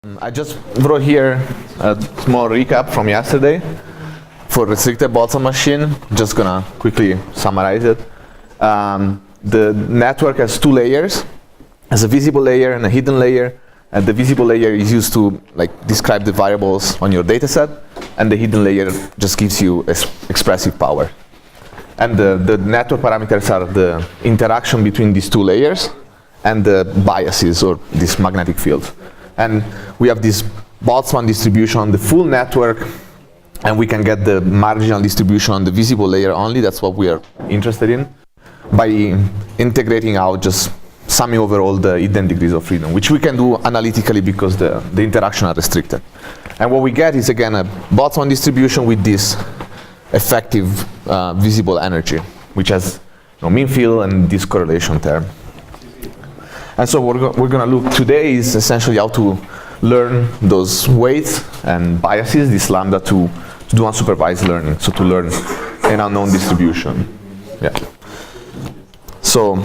I just wrote here a small recap from yesterday for restricted Boltzmann machine. Just gonna quickly summarize it. The network has two layers. Has a visible layer and a hidden layer. And the visible layer is used to describe the variables on your data set, and the hidden layer just gives you expressive power. And the network parameters are the interaction between these two layers and the biases, or this magnetic field. And we have this Boltzmann distribution on the full network, and we can get the marginal distribution on the visible layer only. That's what we are interested in, by integrating out, just summing over all the hidden degrees of freedom, which we can do analytically because the interaction are restricted. And what we get is, again, a Boltzmann distribution with this effective visible energy, which has mean field and this correlation term. And so what we're going to look today is essentially how to learn those weights and biases, this lambda, to do unsupervised learning, so to learn an unknown distribution. Yeah. So,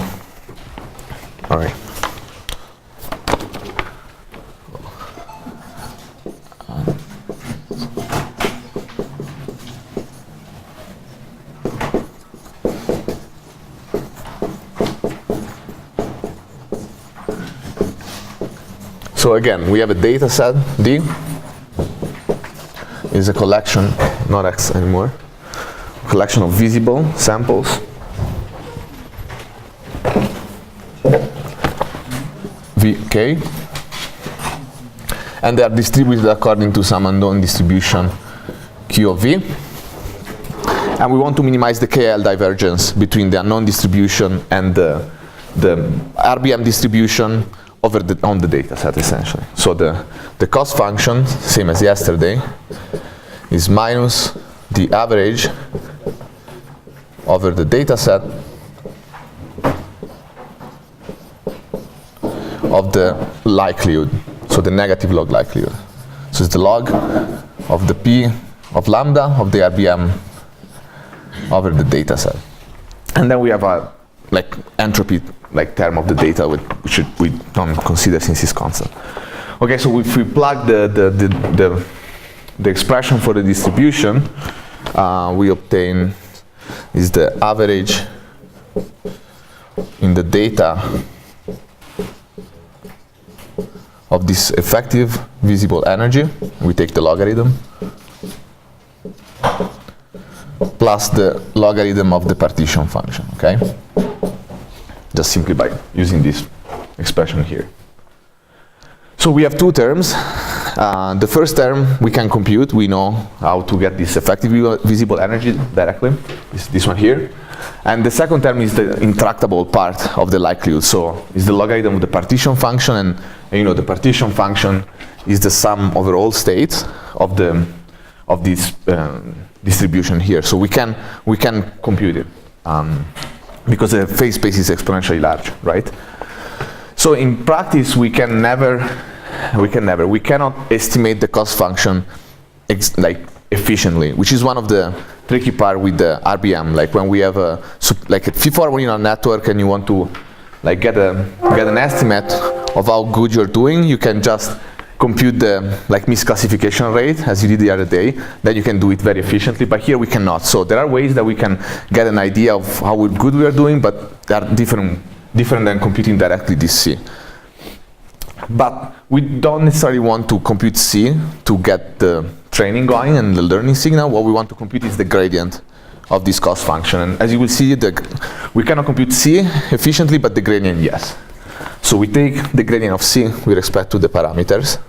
all right. So again, we have a data set, D, is a collection, not X anymore, collection of visible samples. Vk, and they are distributed according to some unknown distribution Q of V. And we want to minimize the KL divergence between the unknown distribution and the RBM distribution on the data set, essentially. So the cost function, same as yesterday, is minus the average over the data set of the likelihood, so the negative log likelihood. So it's the log of the P of lambda of the RBM over the data set. And then we have a entropy term of the data, which we don't consider since it's constant. Okay, so if we plug the expression for the distribution, we obtain is the average in the data of this effective visible energy. We take the logarithm plus the logarithm of the partition function, okay? Just simply by using this expression here. So we have two terms. The first term we can compute. We know how to get this effective visible energy directly. This one here. And the second term is the intractable part of the likelihood. So it's the logarithm of the partition function, and the partition function is the sum over all states of this distribution here. So we can compute it. Because the phase space is exponentially large, right? So in practice, we cannot estimate the cost function efficiently, which is one of the tricky part with the RBM. Like when we have before when you're on a network and you want to get an estimate of how good you're doing, you can just compute the misclassification rate as you did the other day. Then you can do it very efficiently, but here we cannot. So there are ways that we can get an idea of how good we are doing, but they are different than computing directly this C. But we don't necessarily want to compute C to get the training going and the learning signal. What we want to compute is the gradient of this cost function. And as you will see, we cannot compute C efficiently, but the gradient, yes. So we take the gradient of C with respect to the parameters,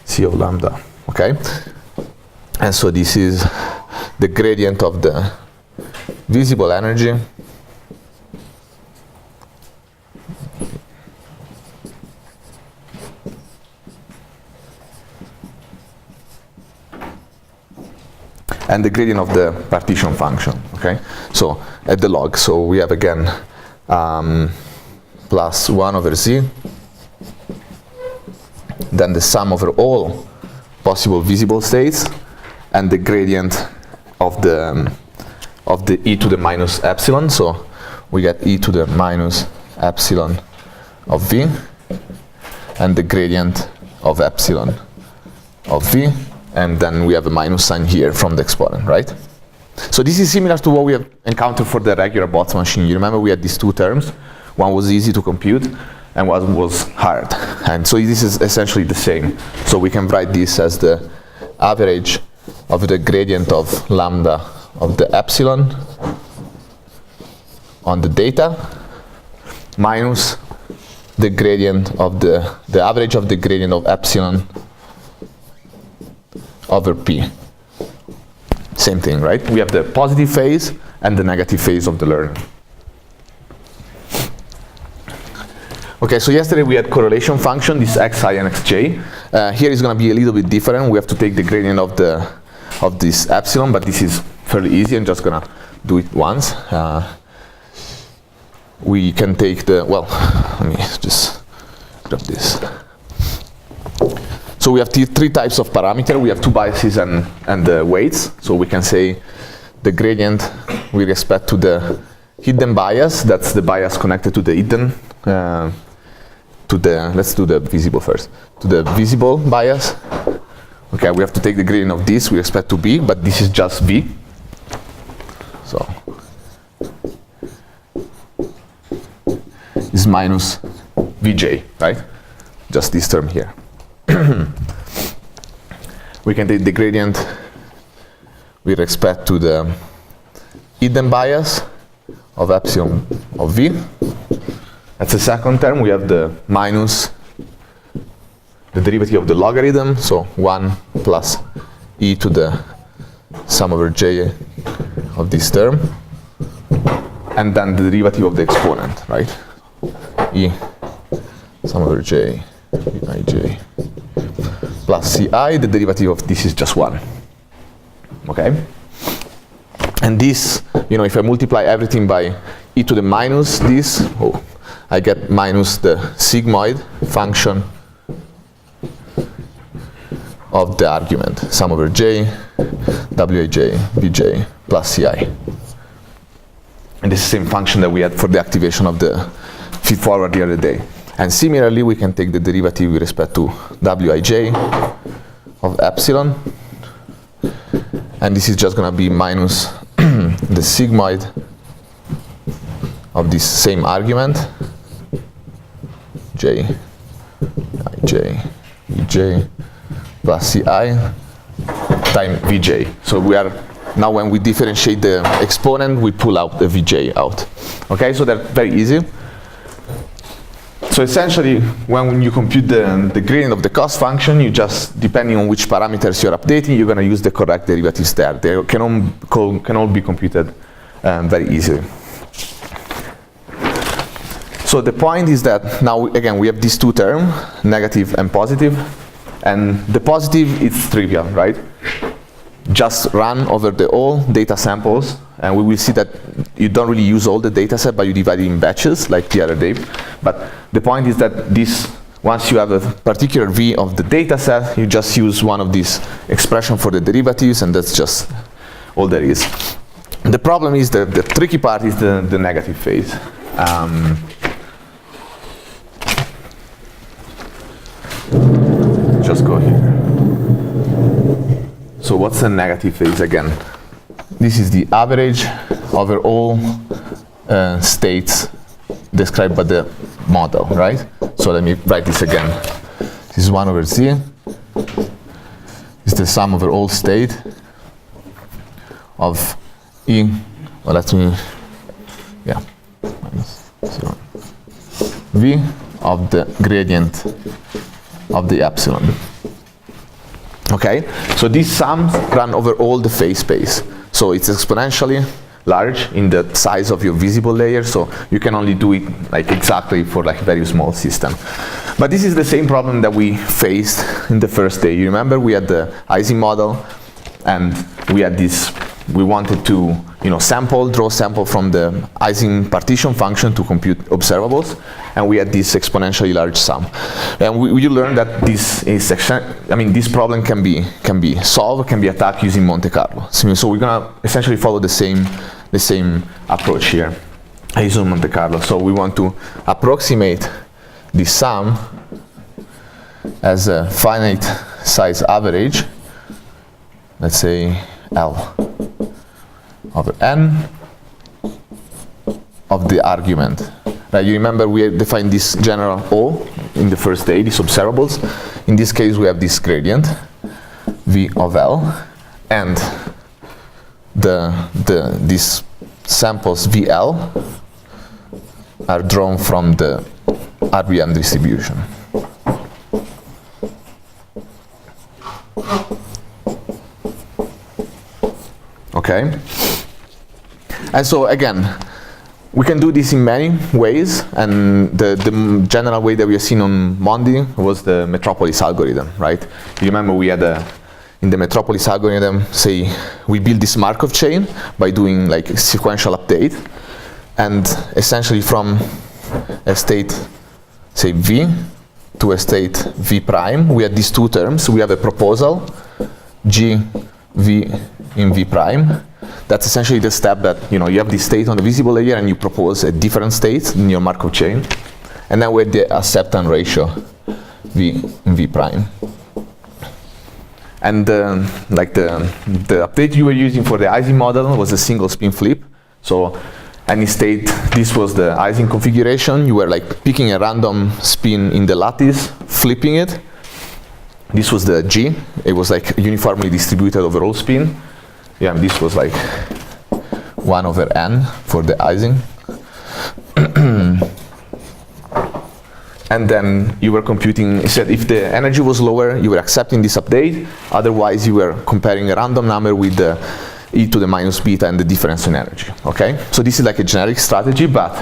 C of lambda, okay? And so this is the gradient of the visible energy and the gradient of the partition function, okay? So at the log, so we have again plus 1 over z, then the sum over all possible visible states, and the gradient of the e to the minus epsilon. So we get e to the minus epsilon of v, and the gradient of epsilon of v, and then we have a minus sign here from the exponent, right? So this is similar to what we have encountered for the regular Boltzmann machine. You remember we had these two terms. One was easy to compute, and one was hard. And so this is essentially the same. So we can write this as the average of the gradient of lambda of the epsilon on the data minus the gradient of the average of the gradient of epsilon over p. Same thing, right? We have the positive phase and the negative phase of the learner. Okay, so yesterday we had correlation function, this xi and xj. Here is going to be a little bit different. We have to take the gradient of this epsilon, but this is fairly easy. I'm just going to do it once. We can take the, well, let me just grab this. So we have three types of parameter. We have two biases and the weights. So we can say the gradient with respect to the hidden bias, that's the bias connected to the hidden, let's do the visible first, to the visible bias. Okay, we have to take the gradient of this with respect to b, but this is just v. So is minus vj, right? Just this term here. We can take the gradient with respect to the hidden bias of epsilon of v. That's the second term. We have the minus the derivative of the logarithm, so 1 plus e to the sum over j of this term, and then the derivative of the exponent, right? E sum over j ij plus ci, the derivative of this is just 1. Okay? And this, if I multiply everything by e to the minus this, I get minus the sigmoid function of the argument, sum over j, wij, bj plus ci. And this is the same function that we had for the activation of the feed-forward the other day. And similarly, we can take the derivative with respect to wij of epsilon. And this is just going to be minus the sigmoid of this same argument, j, ij, vj plus ci times vj. So we are now, when we differentiate the exponent, we pull out the vj out. Okay, so that's very easy. So essentially, when you compute the gradient of the cost function, you just, depending on which parameters you're updating, you're going to use the correct derivatives there. They can all be computed very easily. So the point is that now, again, we have these two terms, negative and positive. And the positive, it's trivial, right? Just run over the all data samples, and we will see that you don't really use all the data set, but you divide it in batches, like the other day. But the point is that this, once you have a particular v of the data set, you just use one of these expressions for the derivatives, and that's just all there is. The problem is that the tricky part is the negative phase. Just go here. So what's the negative phase again? This is the average over all states described by the model, right? So let me write this again. This is 1 over z. It's the sum over all state of e, well, let me, yeah, minus 0, v of the gradient of the epsilon. Okay, so these sums run over all the phase space. So it's exponentially large in the size of your visible layer, so you can only do it like exactly for like a very small system. But this is the same problem that we faced in the first day. You remember we had the Ising model, and we had this, we wanted to draw sample from the Ising partition function to compute observables, and we had this exponentially large sum. And we learned that this is, this problem can be solved, can be attacked using Monte Carlo. So we're gonna essentially follow the same approach here, using Monte Carlo. So we want to approximate this sum as a finite size average, let's say L over n of the argument. Right, you remember we defined this general O in the first day, these observables. In this case we have this gradient V of L, and these samples VL are drawn from the RBM distribution. Okay? And so again, we can do this in many ways, and the general way that we have seen on Monday was the Metropolis algorithm, right? You remember we had in the Metropolis algorithm, say, we build this Markov chain by doing like a sequential update, and essentially from a state, say V, to a state V prime, we have these two terms. We have a proposal, G, V in V prime. That's essentially the step that, you have this state on the visible layer and you propose a different state in your Markov chain. And then we have the acceptance ratio, V in V prime. And the update you were using for the Ising model was a single spin flip. So any state, this was the Ising configuration. You were like picking a random spin in the lattice, flipping it. This was the G. It was like uniformly distributed over all spin. Yeah, this was like 1 over n for the Ising. And then you were computing, you said if the energy was lower, you were accepting this update. Otherwise, you were comparing a random number with the e to the minus beta and the difference in energy. Okay? So this is like a generic strategy, but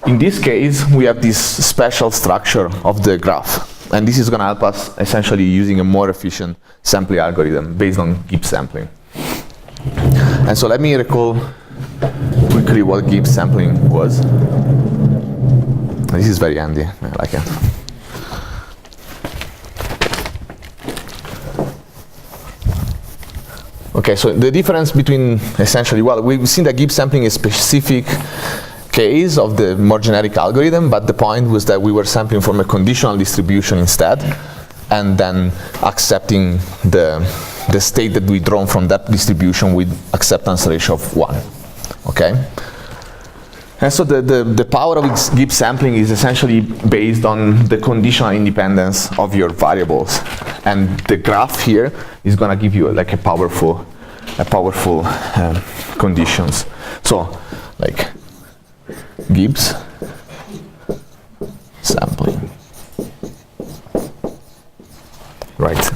in this case, we have this special structure of the graph. And this is going to help us essentially using a more efficient sampling algorithm based on Gibbs sampling. And so let me recall quickly what Gibbs sampling was. This is very handy, I like it. Okay, so the difference between essentially, well, we've seen that Gibbs sampling is a specific case of the more generic algorithm, but the point was that we were sampling from a conditional distribution instead, and then accepting the state that we drawn from that distribution with acceptance ratio of 1. Okay? And so the power of Gibbs sampling is essentially based on the conditional independence of your variables. And the graph here is going to give you like a powerful conditions. So, like Gibbs sampling. Right.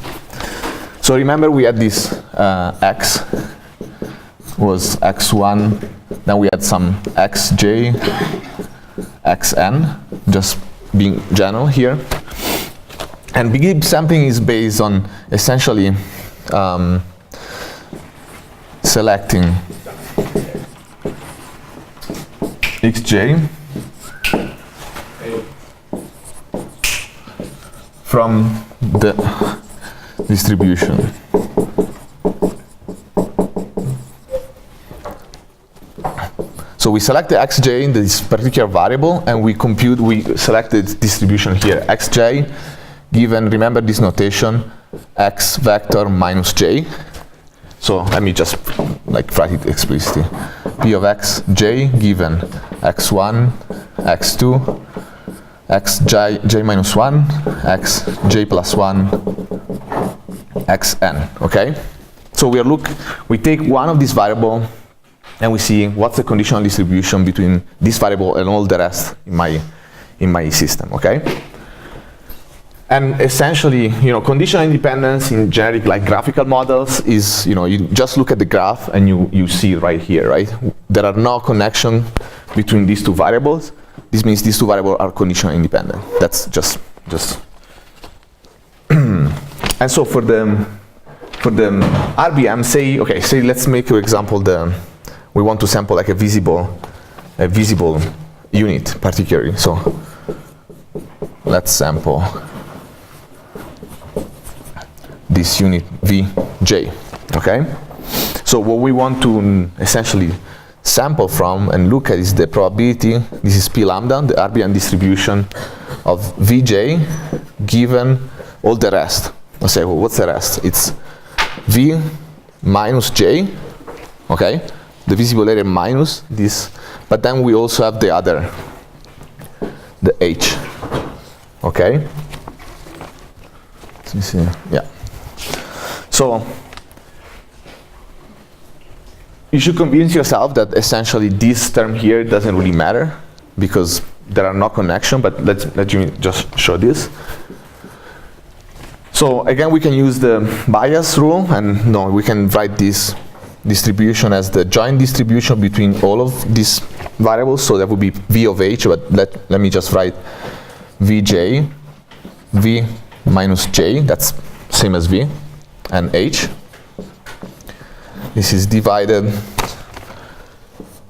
So remember we had this x was x1, then we had some xj, xn, just being general here. And Gibbs sampling is based on essentially selecting xj from the distribution. So we select the xj in this particular variable, and we select the distribution here, xj, given, remember this notation, x vector minus j. So let me just like write it explicitly. P of xj given x1, x2, xj minus 1, xj plus 1, xn, okay? So we take one of these variable and we see what's the conditional distribution between this variable and all the rest in my system, okay? And essentially, conditional independence in generic like graphical models is, you just look at the graph and you see right here, right? There are no connection between these two variables. This means these two variables are conditionally independent. That's just. And so for the RBM, say let's make an example. We want to sample like a visible unit particularly. So let's sample this unit Vj. Okay. So what we want to essentially sample from and look at is the probability. This is P lambda, the RBM distribution of Vj given all the rest. Let's say, well, what's the rest? It's V minus J, okay? The visible area minus this, but then we also have the other, the H, okay? Let me see, yeah. So, you should convince yourself that essentially this term here doesn't really matter because there are no connection, but let me just show this. So again, we can use the bias rule, and no, we can write this distribution as the joint distribution between all of these variables. So that would be V of H, but let me just write Vj, V minus J, that's same as V, and H. This is divided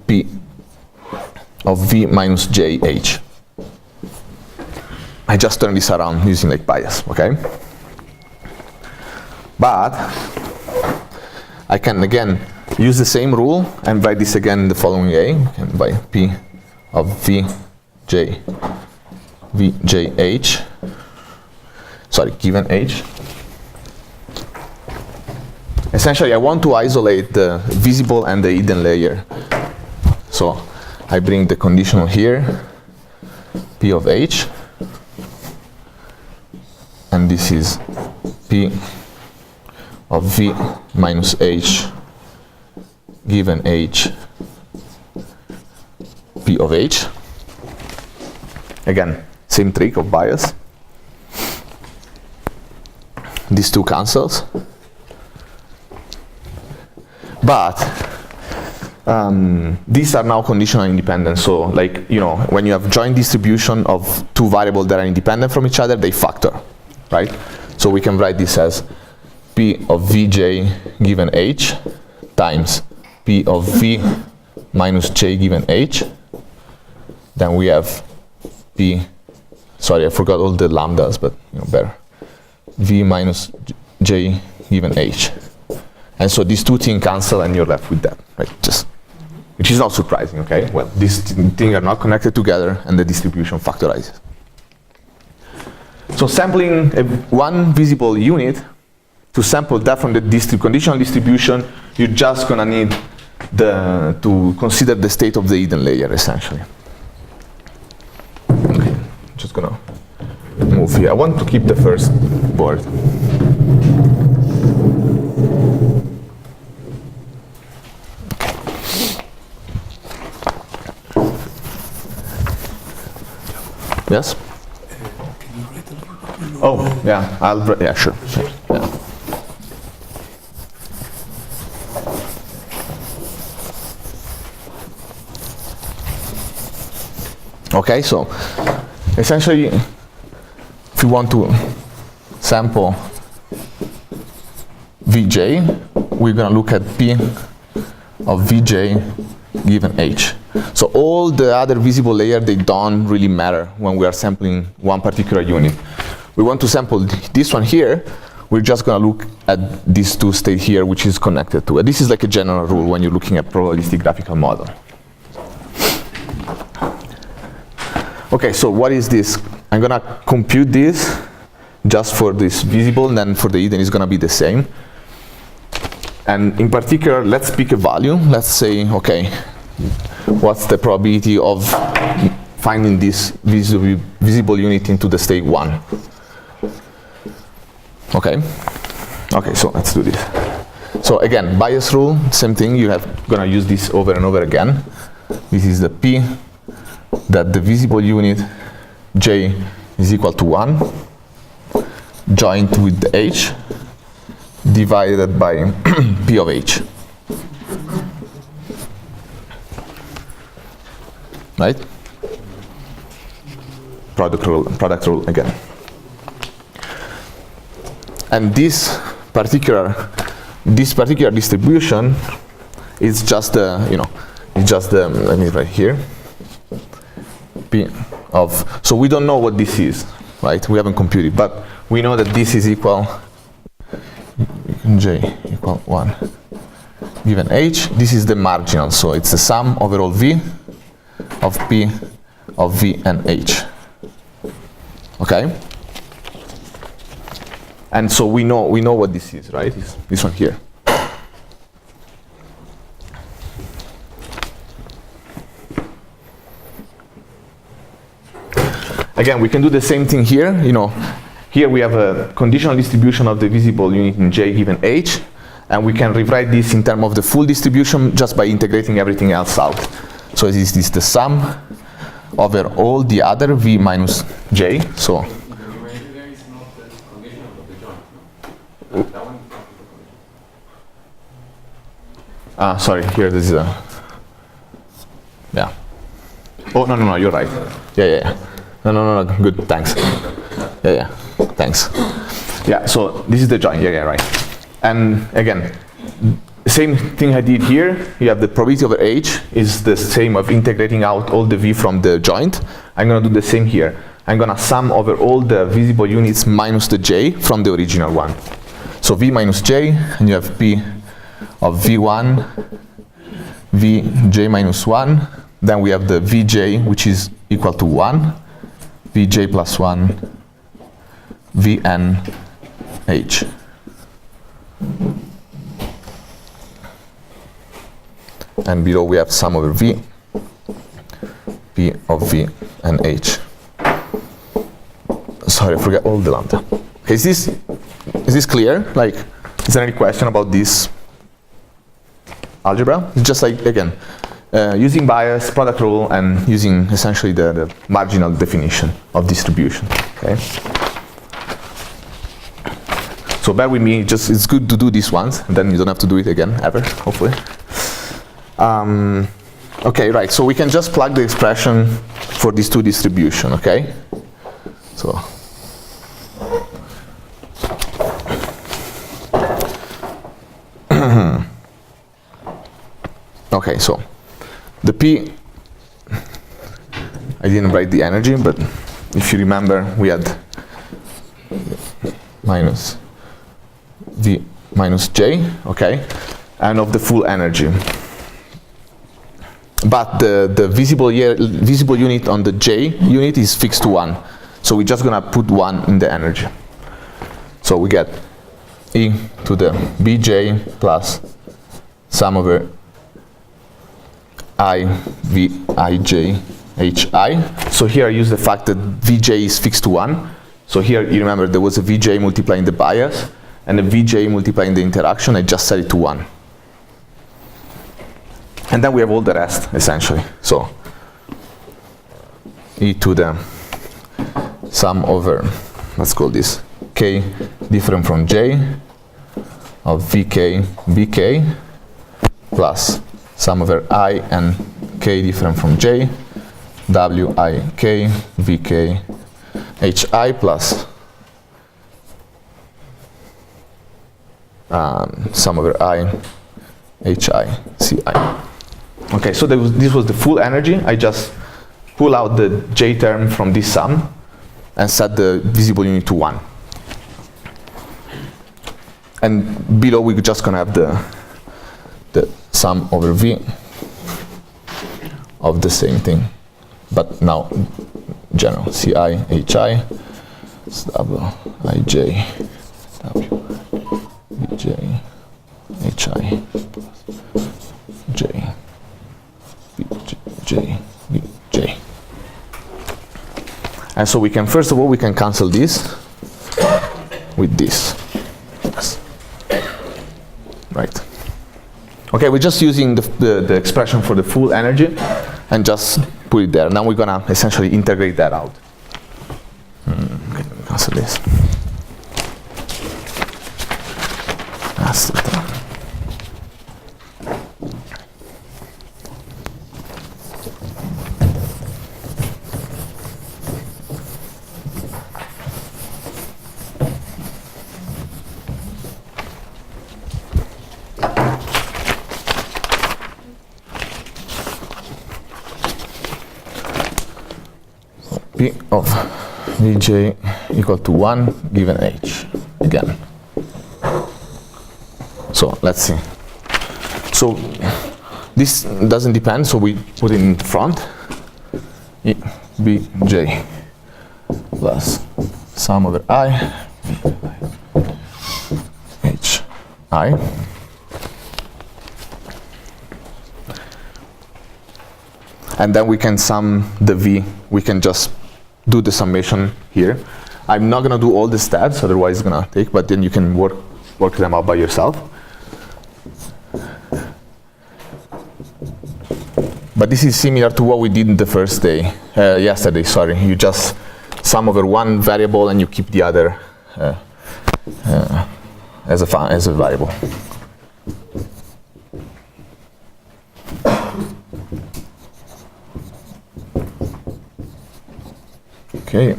P of V minus J H. I just turn this around using like bias, okay? But I can again use the same rule and write this again in the following way. We can write P of V J H, sorry, given H. Essentially, I want to isolate the visible and the hidden layer. So I bring the conditional here, P of H, and this is P of V minus H given H, P of H. Again, same trick of bias. These two cancels. But these are now conditional independent. So like, you know, when you have joint distribution of two variables that are independent from each other, they factor, right? So we can write this as P of Vj given H times P of V minus J given H. Then we have P, sorry, I forgot all the lambdas, but you know, better. V minus J given H. And so these two things cancel and you're left with that, right? Just, which is not surprising, okay? Well, these things are not connected together and the distribution factorizes. So sampling one visible unit, to sample that from the conditional distribution, you're just gonna need to consider the state of the hidden layer, essentially. Okay, just gonna move here. I want to keep the first board. Yes? Can you write a little bit? Oh, yeah, yeah, sure. Yeah. Okay, so essentially, if you want to sample Vj, we're going to look at P of Vj given H. So all the other visible layers, they don't really matter when we are sampling one particular unit. We want to sample this one here, we're just going to look at these two states here, which is connected to it. This is like a general rule when you're looking at probabilistic graphical model. Okay, so what is this? I'm going to compute this just for this visible, and then for the hidden is going to be the same. And in particular, let's pick a value. Let's say, okay, what's the probability of finding this visible unit into the state 1? Okay. Okay, so let's do this. So again, bias rule, same thing. You have gonna use this over and over again. This is the P that the visible unit J is equal to 1 joined with the H divided by P of H. Right? Product rule again. And this particular distribution is just the, it's just the, let me write here, P of, so we don't know what this is, right? We haven't computed, but we know that this is equal, J equal 1 given H. This is the marginal, so it's the sum over all V of P of V and H. Okay? And so we know what this is, right? It's this one here. Again, we can do the same thing here. Here we have a conditional distribution of the visible unit in J given H, and we can rewrite this in terms of the full distribution just by integrating everything else out. So this is the sum over all the other V minus J. So sorry, here this is a, yeah. Oh, no, you're right. Yeah. No, good, thanks. Yeah, thanks. Yeah, so this is the joint, yeah, right. And again, same thing I did here. You have the probability over H is the same of integrating out all the V from the joint. I'm gonna do the same here. I'm gonna sum over all the visible units minus the J from the original one. So V minus J, and you have P of V1, Vj minus 1. Then we have the Vj, which is equal to 1, Vj plus 1, Vn H. And below we have sum over V, P of V and H. Sorry, I forgot all the lambda. Okay, is this clear? Like, is there any question about this algebra? It's just like, again, using bias, product rule, and using essentially the marginal definition of distribution. Okay. So bear with me. It's good to do this once, and then you don't have to do it again ever, hopefully. Okay, right. So we can just plug the expression for these two distribution. Okay. So. Okay, so the P, I didn't write the energy, but if you remember, we had minus V minus J, okay, and of the full energy. But the visible unit on the J unit is fixed to 1, so we're just gonna put 1 in the energy. So we get E to the Bj plus sum over I V I J H I. So here I use the fact that Vj is fixed to 1. So here you remember there was a Vj multiplying the bias and a Vj multiplying the interaction. I just set it to 1. And then we have all the rest essentially. So E to the sum over, let's call this K different from J of Vk Bk plus sum over I and K different from J, Wik Vk Hi plus sum over I Hi Ci. Okay, so this was the full energy. I just pull out the J term from this sum and set the visible unit to 1. And below we're just gonna have the sum over V of the same thing, but now general Ci Hi W Ij W Vj Hi J Vj Vj. And so we can, first of all, we can cancel this with this. Yes. Right. Okay, we're just using the expression for the full energy and just put it there. Now we're gonna essentially integrate that out. Okay, cancel this. That's it. P of Vj equal to 1 given H again. So let's see. So this doesn't depend, so we put it in front. E Bj plus sum over I I. And then we can sum the V. We can just do the summation here. I'm not gonna do all the steps, otherwise it's gonna take, but then you can work them out by yourself. But this is similar to what we did in the first day, yesterday, sorry. You just sum over one variable and you keep the other as a variable. Okay.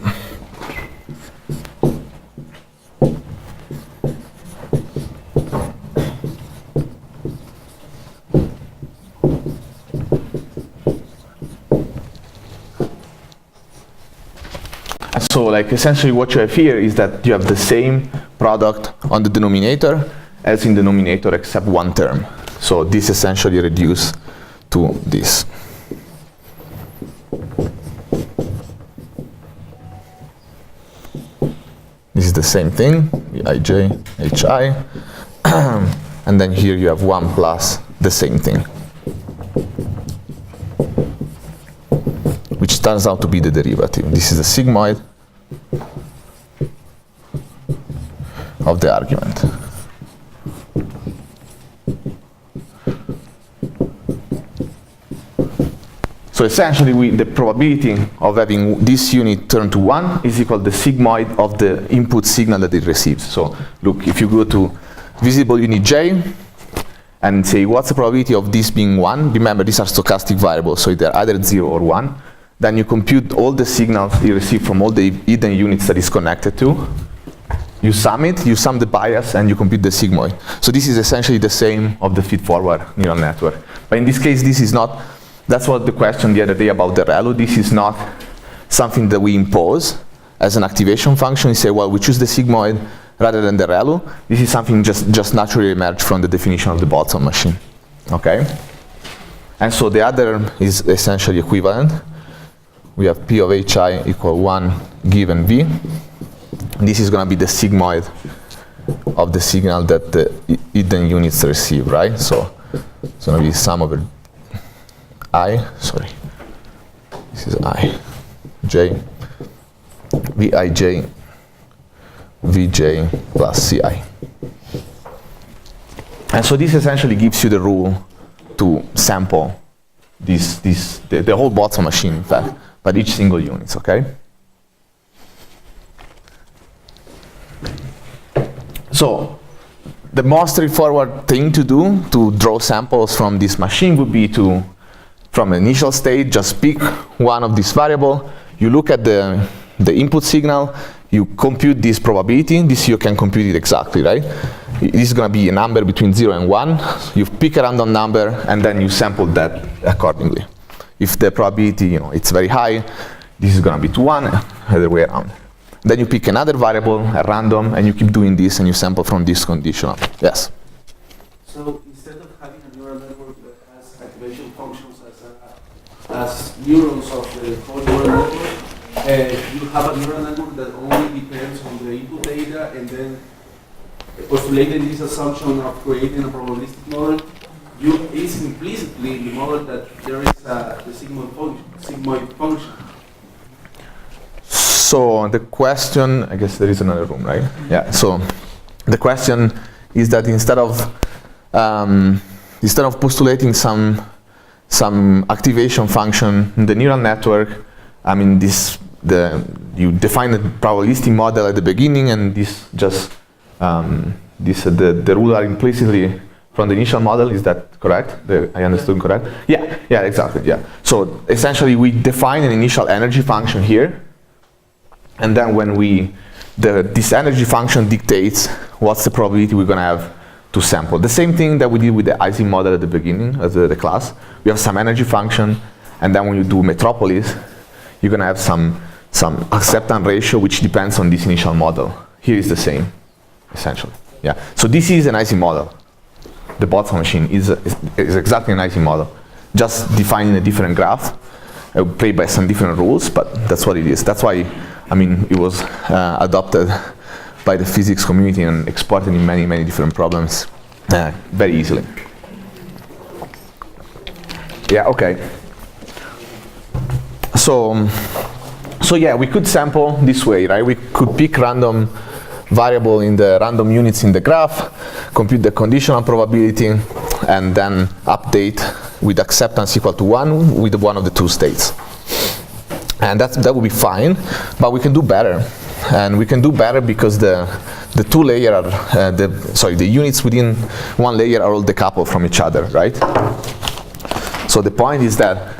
So like essentially what you have here is that you have the same product on the denominator as in the numerator except one term. So this essentially reduces to this. This is the same thing, Vij, Hi, and then here you have 1 plus the same thing, which turns out to be the derivative. This is the sigmoid of the argument. So essentially, the probability of having this unit turn to 1 is equal to the sigmoid of the input signal that it receives. So look, if you go to visible unit j and say what's the probability of this being 1, remember these are stochastic variables, so they're either 0 or 1. Then you compute all the signals you receive from all the hidden units that is connected to. You sum it, you sum the bias, and you compute the sigmoid. So this is essentially the same of the feed-forward neural network. But in this case, this is not. That's what the question the other day about the ReLU. This is not something that we impose as an activation function. We say, well, we choose the sigmoid rather than the ReLU. This is something just naturally emerged from the definition of the Boltzmann machine. Okay? And so the other is essentially equivalent. We have P of Hi equal 1 given V. And this is going to be the sigmoid of the signal that the hidden units receive, right? So it's going to be sum over this is I, J, Vij, Vj plus Ci. And so this essentially gives you the rule to sample the whole Boltzmann machine, in fact, but each single unit, okay? So the most straightforward thing to do to draw samples from this machine would be to, from initial state, just pick one of these variable, you look at the input signal, you compute this probability, this you can compute it exactly, right? This is going to be a number between 0 and 1, you pick a random number and then you sample that accordingly. If the probability, it's very high, this is going to be to 1, other way around. Then you pick another variable at random and you keep doing this and you sample from this conditional. Yes? So instead of having a neural network that has activation functions as neurons of the whole neural network, you have a neural network that only depends on the input data and then postulating this assumption of creating a probabilistic model, is implicitly in the model that there is the sigmoid function. So the question, I guess there is another room, right? Yeah. So the question is that instead of postulating some activation function in the neural network, I mean you define a probabilistic model at the beginning, and this just the rules are implicitly from the initial model. Is that correct? I understood correct? Yeah. Yeah. Exactly. Yeah. So essentially, we define an initial energy function here. And then when this energy function dictates what's the probability we're going to have to sample. The same thing that we did with the Ising model at the beginning of the class. We have some energy function, and then when you do Metropolis, you're going to have some acceptance ratio which depends on this initial model. Here is the same, essentially. Yeah. So this is an Ising model. The Boltzmann machine is exactly an Ising model, just defining a different graph, played by some different rules, but that's what it is. That's why, I mean, it was adopted by the physics community and exported in many, many different problems. very easily. Yeah, okay. So yeah, we could sample this way, right? We could pick random variable in the random units in the graph, compute the conditional probability, and then update with acceptance equal to 1 with one of the two states. And that would be fine, but we can do better. And we can do better because the two layer are, the units within one layer are all decoupled from each other, right? So the point is that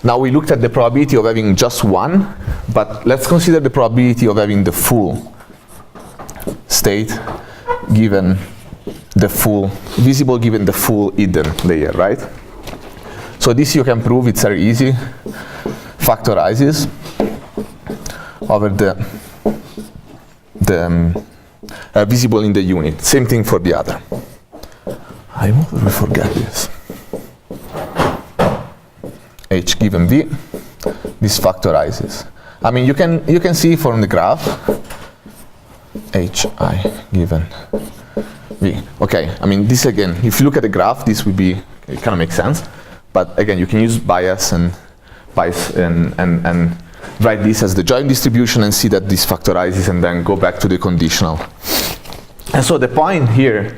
now we looked at the probability of having just one, but let's consider the probability of having the full state given the full visible given the full hidden layer, right? So this you can prove, it's very easy. Factorizes over the visible in the unit. Same thing for the other. I will forget this. H given V, this factorizes. I mean, you can see from the graph, Hi given V. Okay, I mean, this again, if you look at the graph, this would be, it kind of makes sense. But again, you can use bias and write this as the joint distribution and see that this factorizes and then go back to the conditional. And so the point here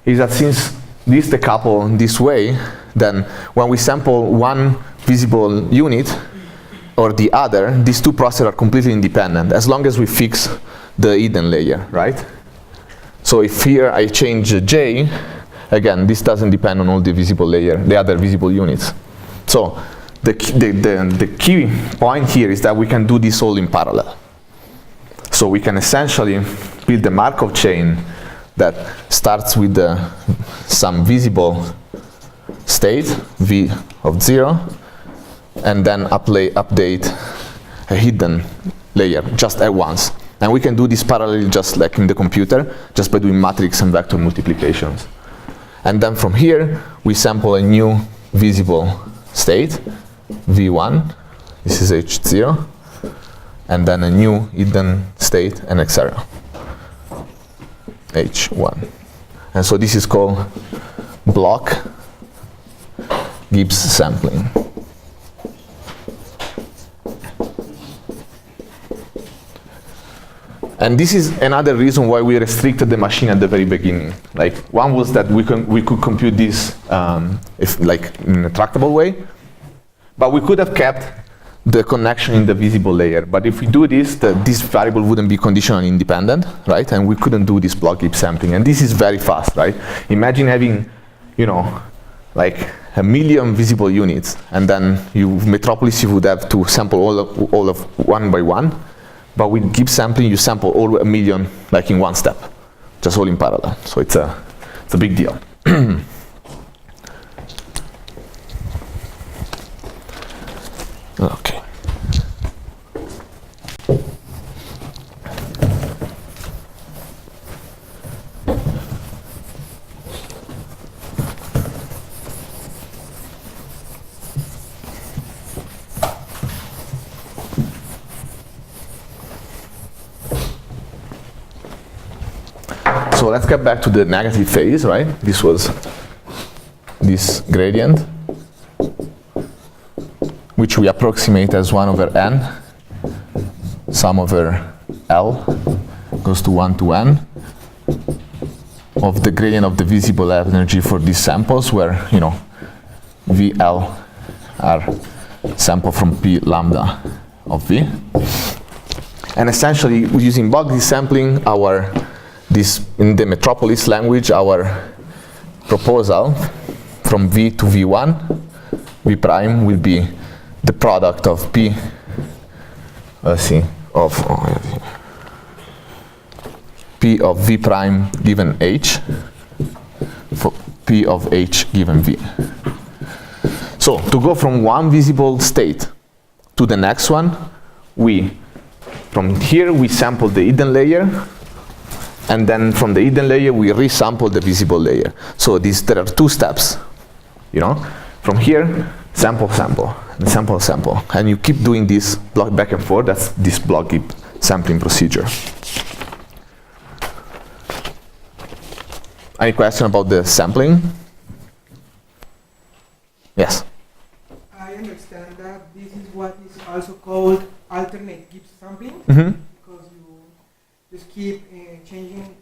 is that since these decouple this way, then when we sample one visible unit or the other, these two processes are completely independent as long as we fix the hidden layer, right? So if here I change J, again, this doesn't depend on all the visible layer, the other visible units. So the key point here is that we can do this all in parallel. So we can essentially build the Markov chain that starts with some visible state, V of 0, and then update a hidden layer just at once. And we can do this parallelly just like in the computer, just by doing matrix and vector multiplications. And then from here, we sample a new visible state, V1, this is H0, and then a new hidden state, and etc. H1. And so this is called block Gibbs sampling. And this is another reason why we restricted the machine at the very beginning. Like, one was that we could compute this in a tractable way, but we could have kept the connection in the visible layer. But if we do this, this variable wouldn't be conditionally independent, right? And we couldn't do this block Gibbs sampling. And this is very fast, right? Imagine having, like 1 million visible units, and then Metropolis, you would have to sample all of one by one. But with Gibbs sampling, you sample all 1 million like in one step, just all in parallel. So it's a big deal. Okay. So let's get back to the negative phase, right? This was this gradient, which we approximate as 1 over n, sum over L goes to 1 to n, of the gradient of the visible energy for these samples, where, VL are sample from P lambda of V. And essentially, using bulk sampling, in the Metropolis language, our proposal from V to V1, V prime will be the product of P, P of V prime given H for P of H given V. So to go from one visible state to the next one, from here we sample the hidden layer, and then from the hidden layer we resample the visible layer. So there are two steps, from here, sample, and sample, and you keep doing this block back and forth. That's this block Gibbs sampling procedure. Any question about the sampling? Yes. I understand that this is what is also called alternate Gibbs sampling, Mm-hmm. because you just keep changing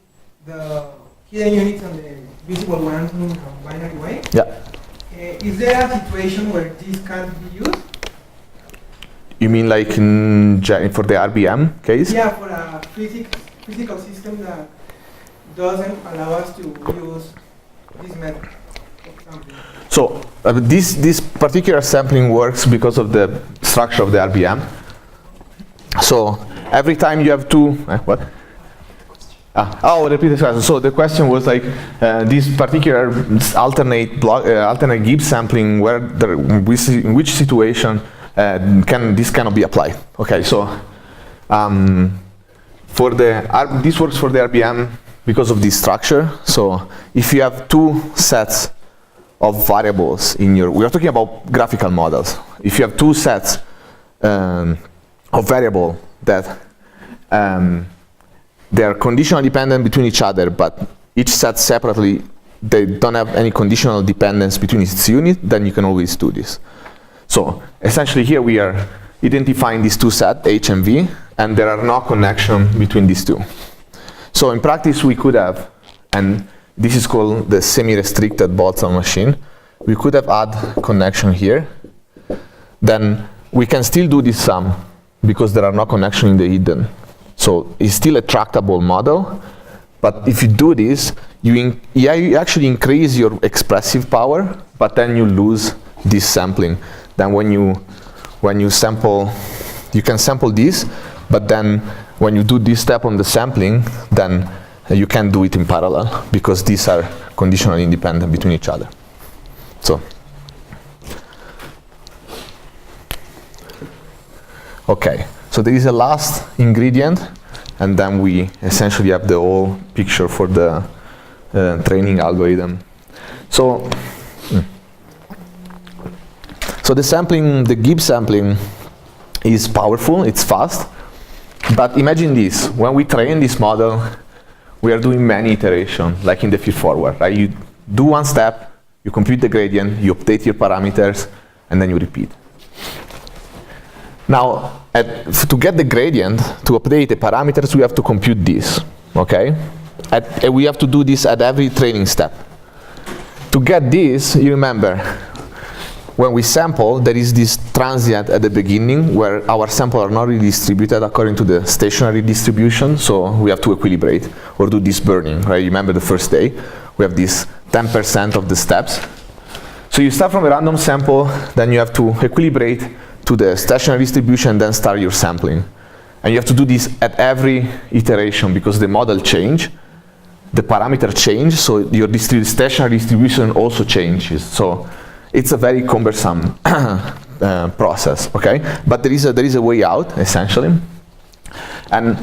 the hidden units and the visible ones in a binary way. Yeah. Is there a situation where this can't be used? You mean like for the RBM case? Yeah, for a physical system that doesn't allow us to use this method of sampling. So this particular sampling works because of the structure of the RBM. So every time you have two, what? Repeat the question. So the question was like this particular alternate Gibbs sampling, in which situation this cannot be applied? Okay, so this works for the RBM because of this structure. So if you have two sets of variables we are talking about graphical models. If you have two sets of variable that they are conditional dependent between each other, but each set separately, they don't have any conditional dependence between its unit, then you can always do this. So essentially here we are identifying these two sets, H and V, and there are no connection between these two. So in practice we could have, and this is called the semi-restricted Boltzmann machine, we could have add connection here, then we can still do this sum because there are no connection in the hidden. So it's still a tractable model, but if you do this, you actually increase your expressive power, but then you lose this sampling. Then when you sample, you can sample this, but then when you do this step on the sampling, then you can do it in parallel because these are conditionally independent between each other. So, okay. So there is a last ingredient, and then we essentially have the whole picture for the training algorithm. So, so the sampling, the Gibbs sampling is powerful, it's fast, but imagine this, when we train this model, we are doing many iterations, like in the feed-forward, right? You do one step, you compute the gradient, you update your parameters, and then you repeat. Now, to get the gradient, to update the parameters, we have to compute this, okay? We have to do this at every training step. To get this, you remember, when we sample, there is this transient at the beginning where our samples are not really distributed according to the stationary distribution, so we have to equilibrate or do this burning, right? You remember the first day, we have this 10% of the steps. So you start from a random sample, then you have to equilibrate to the stationary distribution, then start your sampling. And you have to do this at every iteration because the model change, the parameter change, so your stationary distribution also changes. So it's a very cumbersome process, okay? But there is a way out, essentially. And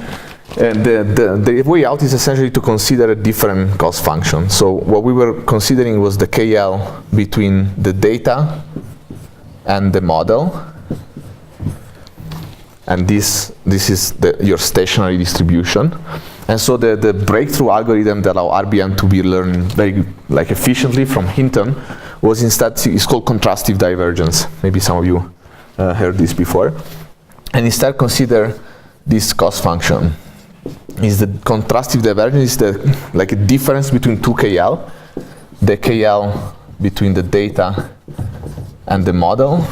the way out is essentially to consider a different cost function. So what we were considering was the KL between the data and the model. And this is your stationary distribution. And so the breakthrough algorithm that allow RBM to be learned very efficiently from Hinton was instead, it's called contrastive divergence. Maybe some of you heard this before. And instead consider this cost function. Is the contrastive divergence is like a difference between two KL, the KL between the data and the model,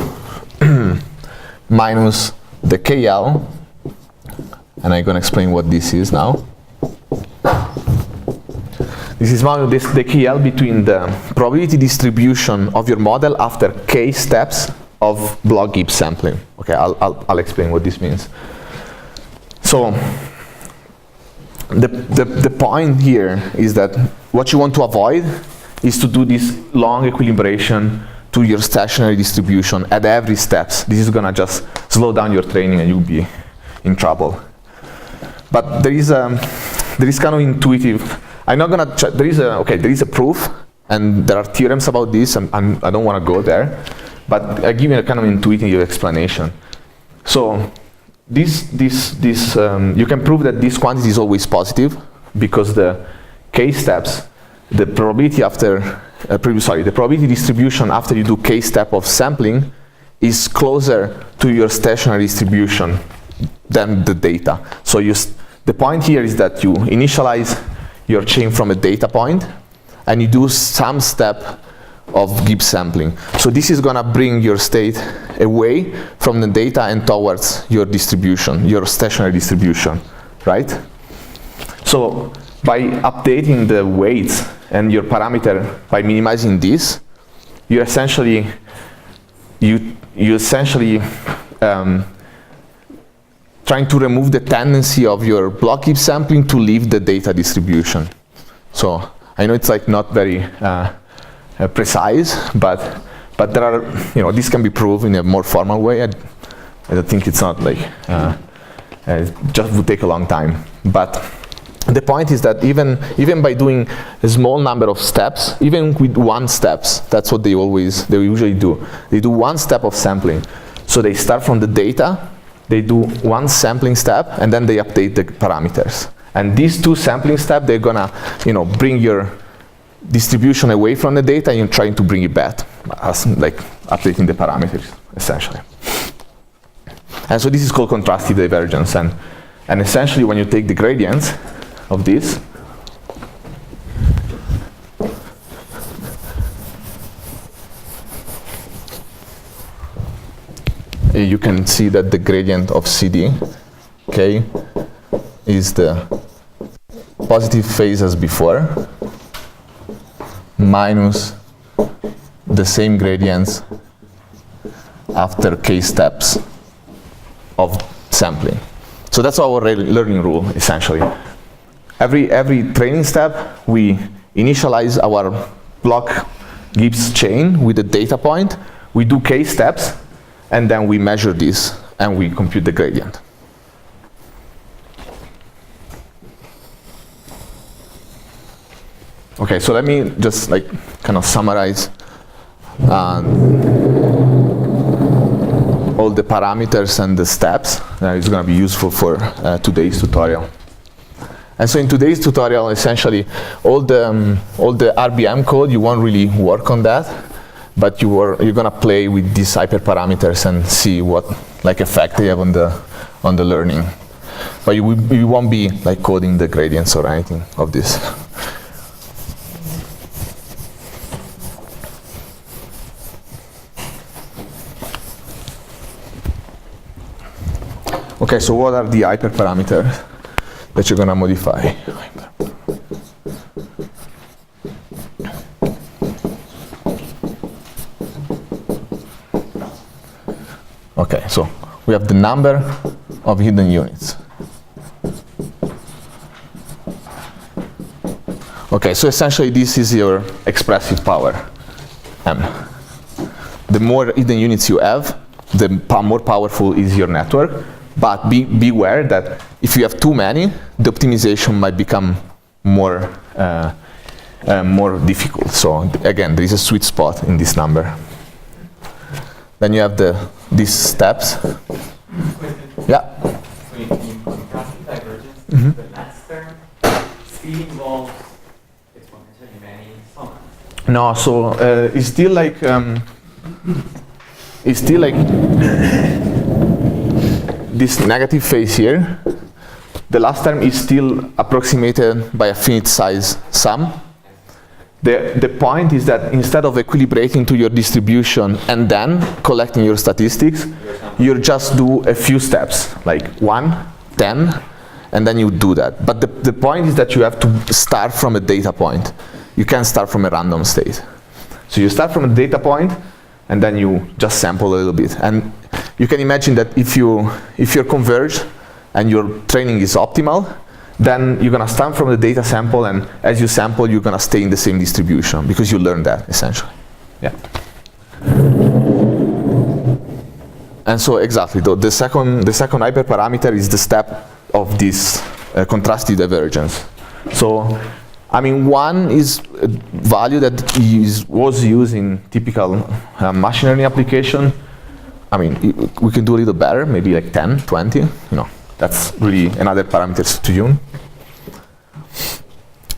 minus the KL, and I'm going to explain what this is now. This is the KL between the probability distribution of your model after k steps of block Gibbs sampling. Okay, I'll explain what this means. So the point here is that what you want to avoid is to do this long equilibration to your stationary distribution at every steps. This is gonna just slow down your training and you'll be in trouble. But there is kind of intuitive. I'm not gonna. There is a proof, and there are theorems about this, and I don't want to go there. But I give you a kind of intuitive explanation. So you can prove that this quantity is always positive because the k steps the probability the probability distribution after you do k step of sampling is closer to your stationary distribution than the data. So the point here is that you initialize your chain from a data point and you do some step of Gibbs sampling. So this is gonna bring your state away from the data and towards your distribution, your stationary distribution, right? So by updating the weights and your parameter by minimizing this, you essentially trying to remove the tendency of your block Gibbs sampling to leave the data distribution. So I know it's like not very precise, but there are, this can be proved in a more formal way. I don't think it's not like it just would take a long time. But the point is that even by doing a small number of steps, even with one steps, that's what they usually do. They do one step of sampling. So they start from the data, they do one sampling step, and then they update the parameters. And these two sampling steps, they're gonna, bring your distribution away from the data and you're trying to bring it back, as like updating the parameters, essentially. And so this is called contrastive divergence. And essentially when you take the gradients of this, you can see that the gradient of CD, okay, is the positive phase as before, minus the same gradients after k steps of sampling. So that's our learning rule, essentially. Every training step, we initialize our block Gibbs chain with a data point, we do k steps, and then we measure this and we compute the gradient. Okay, so let me just kind of summarize all the parameters and the steps. It's going to be useful for today's tutorial. And so in today's tutorial, essentially, all the RBM code, you won't really work on that, but you're going to play with these hyperparameters and see what effect they have on the learning. But you won't be coding the gradients or anything of this. Okay, so what are the hyperparameters that you're going to modify? Okay, so we have the number of hidden units. Okay, so essentially this is your expressive power, M. The more hidden units you have, the more powerful is your network. But beware that if you have too many, the optimization might become more difficult. So again, there is a sweet spot in this number. Then you have these steps. Yeah. So in contrastive divergence, the next term, speed involves exponentially many summas. No, so it's still this negative phase here. The last term is still approximated by a finite size sum. The point is that instead of equilibrating to your distribution and then collecting your statistics, you just do a few steps, like 1, 10, and then you do that. But the point is that you have to start from a data point. You can't start from a random state. So you start from a data point, and then you just sample a little bit. And you can imagine that if you're converged and your training is optimal, then you're going to start from the data sample, and as you sample, you're going to stay in the same distribution because you learned that, essentially. Yeah. And so exactly, the second hyperparameter is the step of this contrastive divergence. So, I mean, 1 is a value that was used in typical machine learning application. I mean, we can do a little better, maybe like 10, 20, that's really another parameter to tune.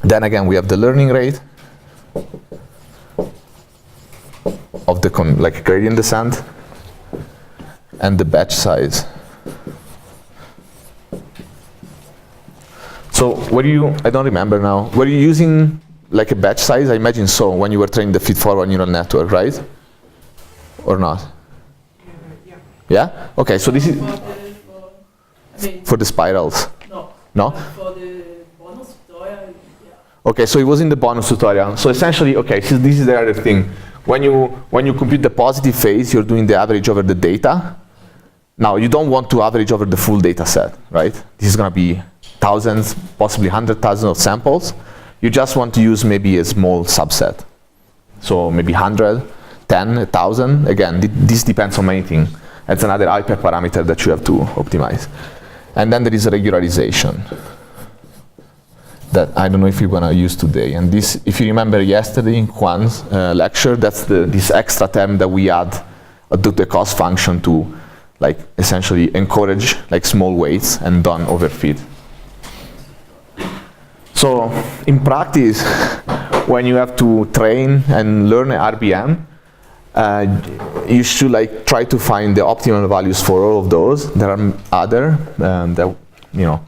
Then again, we have the learning rate, of the like gradient descent and the batch size. So I don't remember now, were you using like a batch size? I imagine so, when you were training the feed-forward neural network, right? Or not? Yeah. Yeah? Okay, so this is for the spirals. No? For the bonus tutorial, yeah. Okay, so it was in the bonus tutorial. So essentially, okay, so this is the other thing. When you compute the positive phase, you're doing the average over the data. Now, you don't want to average over the full data set, right? This is going to be thousands, possibly 100,000 of samples. You just want to use maybe a small subset. So maybe 100, 10, 1,000. Again, this depends on many things. That's another hyperparameter that you have to optimize. And then there is a regularization that I don't know if you're going to use today. And this, if you remember yesterday in Juan's lecture, that's this extra term that we add to the cost function to like essentially encourage like small weights and don't overfit. So in practice, when you have to train and learn RBM, you should like try to find the optimal values for all of those. There are other that, you know,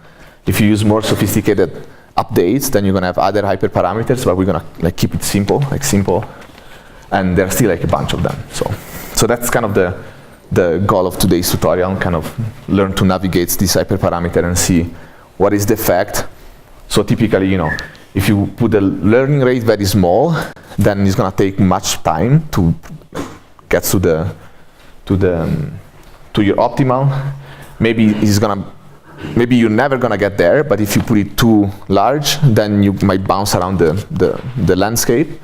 if you use more sophisticated updates, then you're gonna have other hyperparameters, but we're gonna like keep it simple, and there's still like a bunch of them. So that's kind of the goal of today's tutorial, kind of learn to navigate this hyperparameter and see what is the effect. So typically, you know, if you put the learning rate very small, then it's gonna take much time to get to your optimal. Maybe you're never gonna get there, but if you put it too large, then you might bounce around the landscape.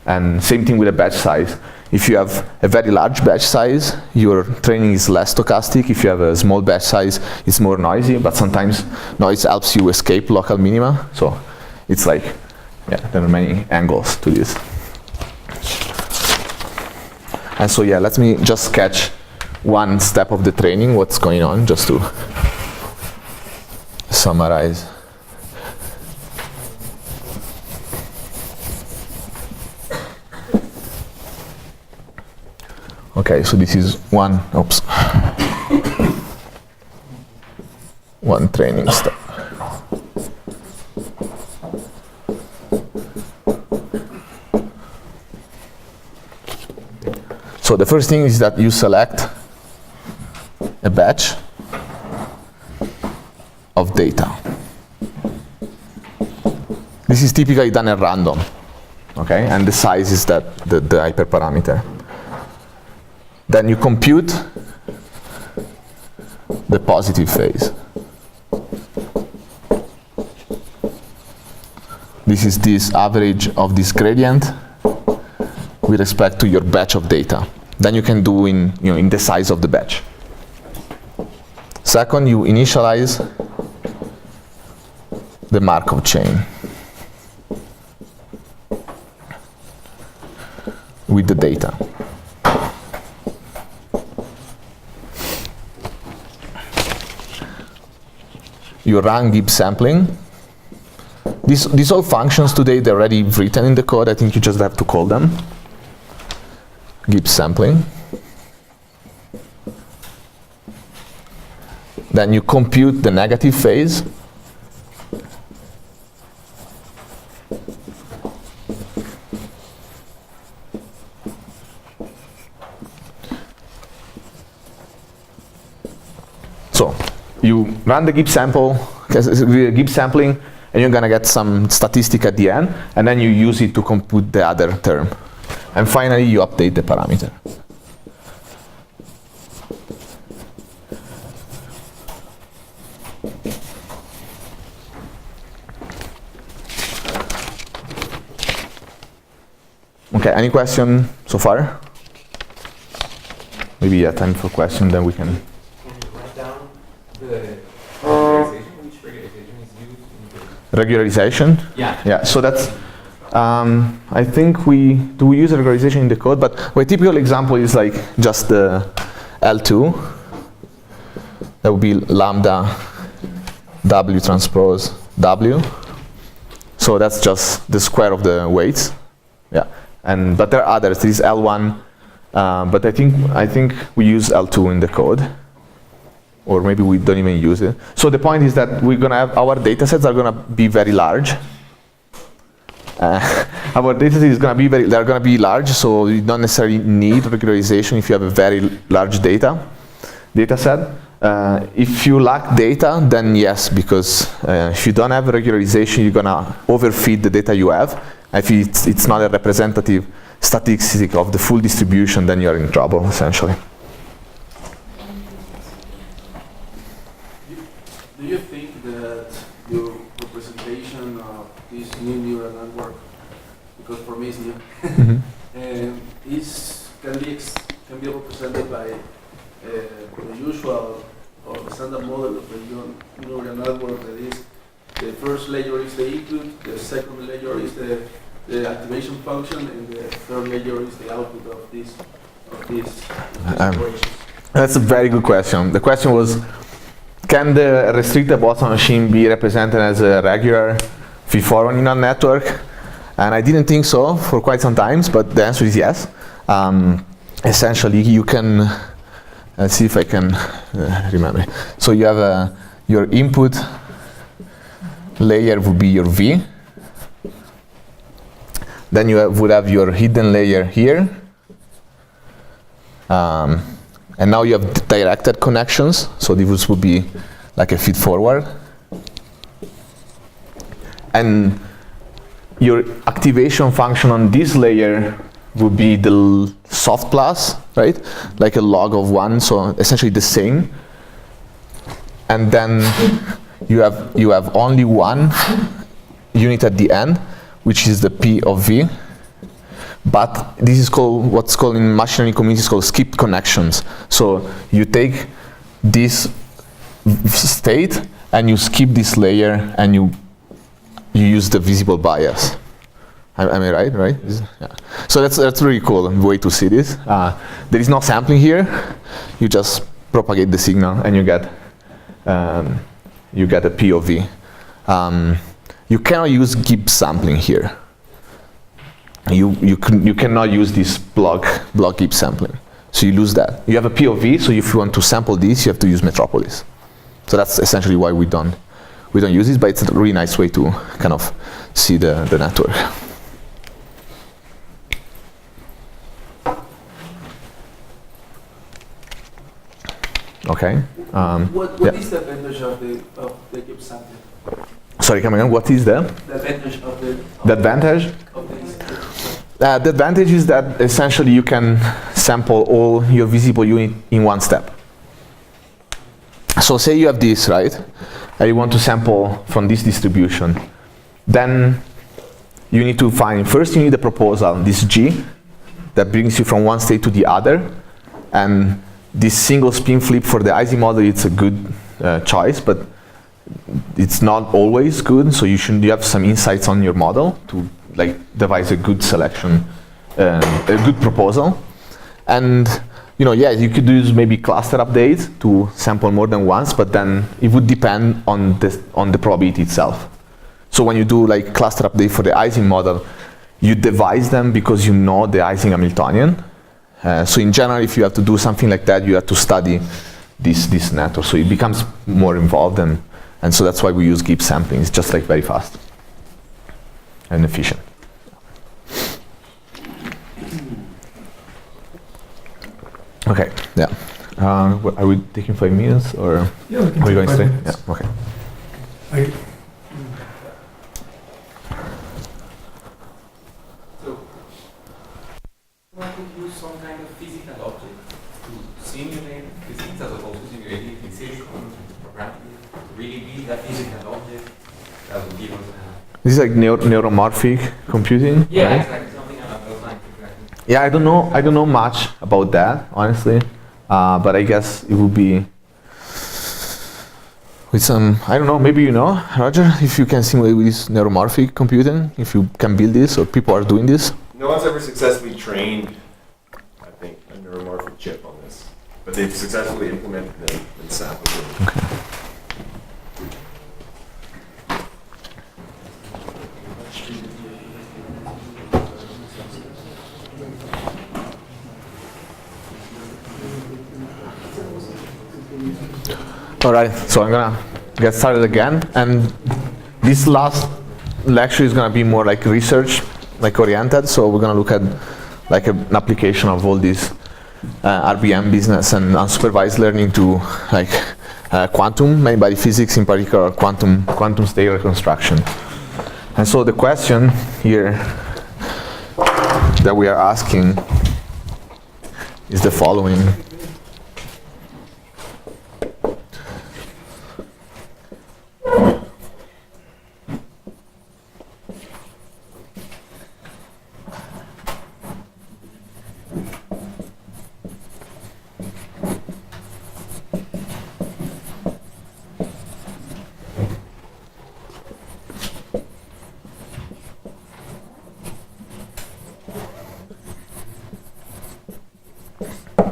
And same thing with a batch size. If you have a very large batch size, your training is less stochastic. If you have a small batch size, it's more noisy, but sometimes noise helps you escape local minima. So it's like, yeah, there are many angles to this. And so yeah, let me just sketch one step of the training, what's going on, just to summarize. Okay, so this is one training step. So the first thing is that you select a batch of data. This is typically done at random, okay? And the size is the hyperparameter. Then you compute the positive phase. This is this average of this gradient with respect to your batch of data. Then you can do in the size of the batch. Second, you initialize the Markov chain with the data. You run Gibbs sampling. These all functions today, they're already written in the code. I think you just have to call them. Gibbs sampling. Then you compute the negative phase. So you run the Gibbs sampling, and you're gonna get some statistic at the end, and then you use it to compute the other term. And finally, you update the parameter. Okay, any question so far? Maybe time for question, then we can. Can you write down the regularization, which regularization is used in the Regularization? Yeah. Yeah, so that's, I think we use a regularization in the code, but a typical example is like just the L2. That would be lambda W transpose W. So that's just the square of the weights. Yeah, but there are others. There is L1 But I think we use L2 in the code, or maybe we don't even use it. So the point is that we're gonna have our data sets are gonna be very large. Our data set is gonna be they're gonna be large, so you don't necessarily need regularization if you have a very large data set. If you lack data, then yes, because if you don't have regularization, you're gonna overfeed the data you have. If it's not a representative statistic of the full distribution, then you're in trouble, essentially. Do you think that your representation of this new neural network, because for me it's new, can be represented by the usual or the standard model of the neural network, that is the first layer is the input, the second layer is the activation function, and the third layer is the output of this operation? That's a very good question. The question was, can the restricted Boltzmann machine be represented as a regular feed-forward neural network? And I didn't think so for quite some time, but the answer is yes. Essentially, you can, let's see if I can remember. So you have your input layer would be your V. Then you would have your hidden layer here. And now you have directed connections, so this would be like a feed-forward. And your activation function on this layer would be the soft plus, right? Like a log of 1, so essentially the same. And then you have only one unit at the end, which is the P of V. But this is called, what's called in machine learning communities called skipped connections. So you take this state and you skip this layer and you use the visible bias. Am I right? Yeah. So that's really cool way to see this. There is no sampling here. You just propagate the signal and you get a P of V. You cannot use Gibbs sampling here. You cannot use this block Gibbs sampling. So you lose that. You have a P of V, so if you want to sample this, you have to use Metropolis. So that's essentially why we don't use this, but it's a really nice way to kind of see the network. Okay. What is the advantage of the Gibbs sampling? Sorry, come again. What is the advantage of the advantage? The advantage is that essentially you can sample all your visible unit in one step. So say you have this, right? And you want to sample from this distribution. Then you need to find, first you need a proposal, this G, that brings you from one state to the other. And this single spin flip for the Ising model, it's a good choice, but it's not always good. So you have some insights on your model to like devise a good selection, a good proposal. And you could use maybe cluster updates to sample more than once, but then it would depend on the probability itself. So when you do like cluster update for the Ising model, you devise them because you know the Ising Hamiltonian. So in general, if you have to do something like that, you have to study this network. So it becomes more involved, and so that's why we use Gibbs sampling. It's just like very fast and efficient. Okay, yeah. Are we taking 5 minutes or Yeah, we can are we take going 5 straight? minutes. Yeah, okay. So, one could use some kind of physical object to simulate physics as opposed to simulating it in silicon, programming, really be that physical object that would give us This is like neuromorphic computing. yeah, right? exactly, something along those lines, exactly. Yeah, I don't know much about that, honestly. But I guess it would be with some, I don't know, maybe you know, Roger, if you can simulate with this neuromorphic computing, if you can build this, or people are doing this. No one's ever successfully trained, I think, a neuromorphic chip on this, but they've successfully implemented them and sampled them. Okay. All right, so I'm gonna get started again, and this last lecture is gonna be more like research, like oriented. So we're gonna look at like an application of all this RBM business and unsupervised learning to like quantum, mainly by physics, in particular quantum state reconstruction. And so the question here that we are asking is the following.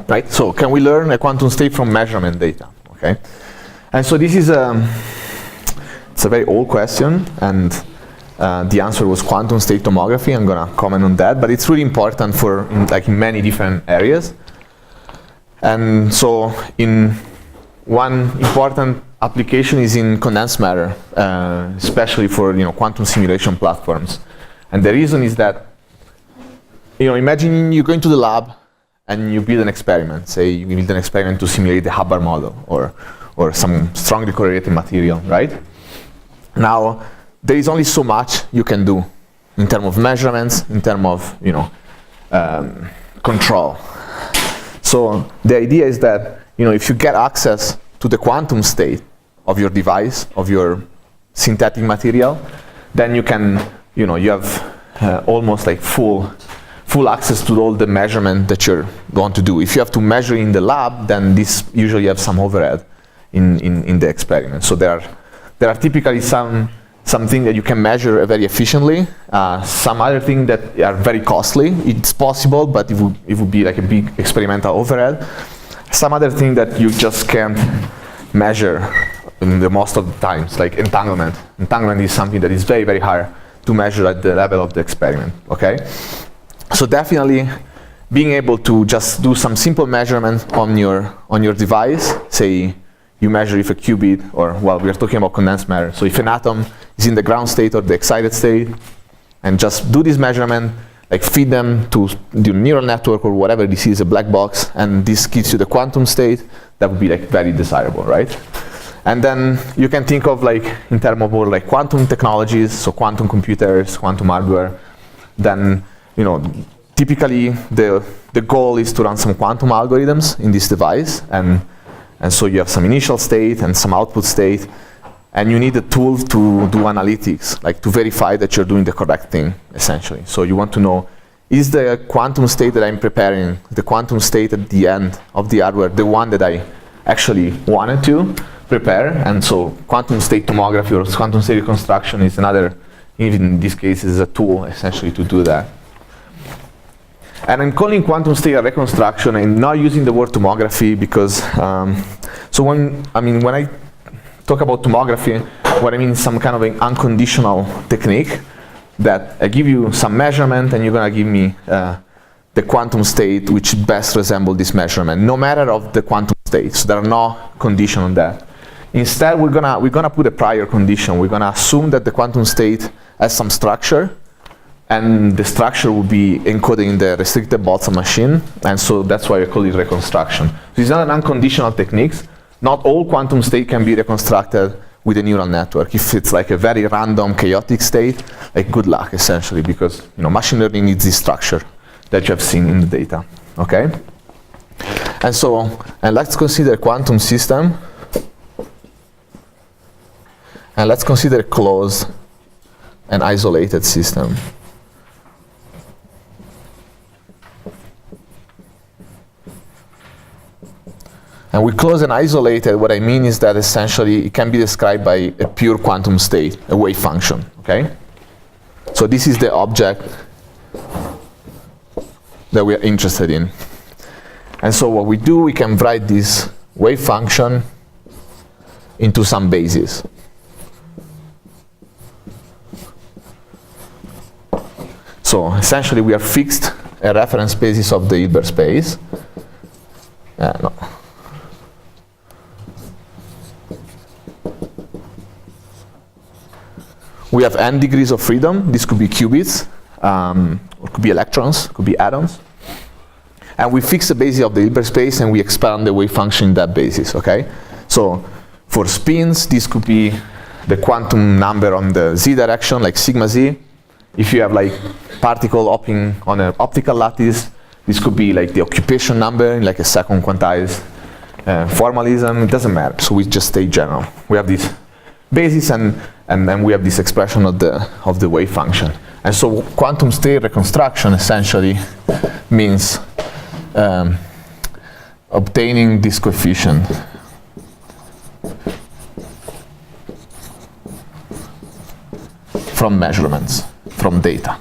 Right? So can we learn a quantum state from measurement data? Okay, and so this is it's a very old question, and the answer was quantum state tomography. I'm gonna comment on that, but it's really important for in many different areas. And so in one important application is in condensed matter, especially for quantum simulation platforms. And the reason is that imagine you go into the lab and you build an experiment. Say you build an experiment to simulate the Hubbard model or some strongly correlated material, right? Now, there is only so much you can do in terms of measurements, in terms of control. So the idea is that if you get access to the quantum state of your device, of your synthetic material, then you can you have almost like full access to all the measurement that you're going to do. If you have to measure in the lab, then this usually have some overhead in the experiment. So there are typically some things that you can measure very efficiently, some other things that are very costly. It's possible, but it would be like a big experimental overhead. Some other thing that you just can't measure in the most of the times, like entanglement. Entanglement is something that is very, very hard to measure at the level of the experiment, okay? So definitely being able to just do some simple measurement on your device, say you measure if a qubit, or well, we're talking about condensed matter. So if an atom is in the ground state or the excited state, and just do this measurement, like feed them to the neural network or whatever this is, a black box, and this gives you the quantum state, that would be like very desirable, right? And then you can think of like in terms of more like quantum technologies, so quantum computers, quantum hardware, then typically the goal is to run some quantum algorithms in this device, and so you have some initial state and some output state, and you need a tool to do analytics, like to verify that you're doing the correct thing, essentially. So you want to know, is the quantum state that I'm preparing, the quantum state at the end of the hardware, the one that I actually wanted to prepare? And so quantum state tomography or quantum state reconstruction is another, even in this case, is a tool essentially to do that. And I'm calling quantum state reconstruction and not using the word tomography because, so when I talk about tomography, what I mean is some kind of an unconditional technique that I give you some measurement and you're gonna give me the quantum state which best resemble this measurement, no matter of the quantum state. So there are no conditions on that. Instead, we're gonna put a prior condition. We're gonna assume that the quantum state has some structure, and the structure will be encoded in the restricted Boltzmann machine, and so that's why we call it reconstruction. So it's not an unconditional technique. Not all quantum state can be reconstructed with a neural network. If it's like a very random, chaotic state, like good luck, essentially, because machine learning needs this structure that you have seen in the data. Okay? And let's consider quantum system, and let's consider closed and isolated system. And with closed and isolated, what I mean is that essentially it can be described by a pure quantum state, a wave function, okay? So this is the object that we are interested in. And so what we do, we can write this wave function into some basis. So essentially we are fixed a reference basis of the Hilbert space. No. we have n degrees of freedom. This could be qubits, or could be electrons, could be atoms. And we fix the basis of the Hilbert space and we expand the wave function in that basis, okay? So for spins, this could be the quantum number on the z direction, like sigma z. If you have like particle hopping on an optical lattice, this could be like the occupation number, like a second quantized formalism. It doesn't matter, so we just stay general. We have this basis and then we have this expression of the wave function. And so quantum state reconstruction essentially means obtaining this coefficient from measurements, from data.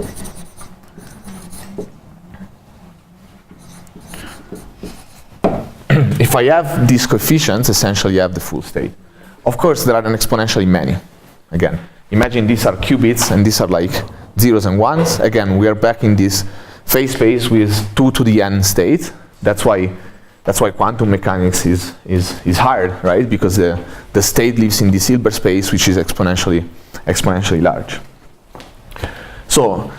If I have these coefficients, essentially I have the full state. Of course, there are exponentially many. Again, imagine these are qubits and these are like zeros and ones. Again, we are back in this phase space with 2 to the n state. That's why quantum mechanics is hard, right? Because the state lives in this Hilbert space, which is exponentially large. So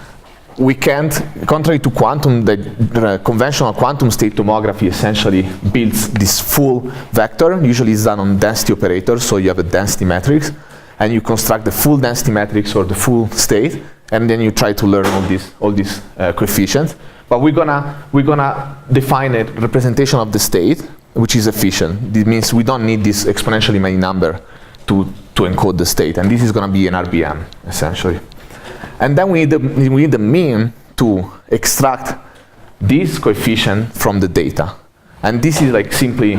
we can't, contrary to quantum, the conventional quantum state tomography essentially builds this full vector. Usually it's done on density operators, so you have a density matrix, and you construct the full density matrix or the full state, and then you try to learn all these coefficients. But we're gonna define a representation of the state which is efficient. This means we don't need this exponentially many number to encode the state, and this is gonna be an RBM essentially. And then we need the mean to extract this coefficient from the data. And this is like simply,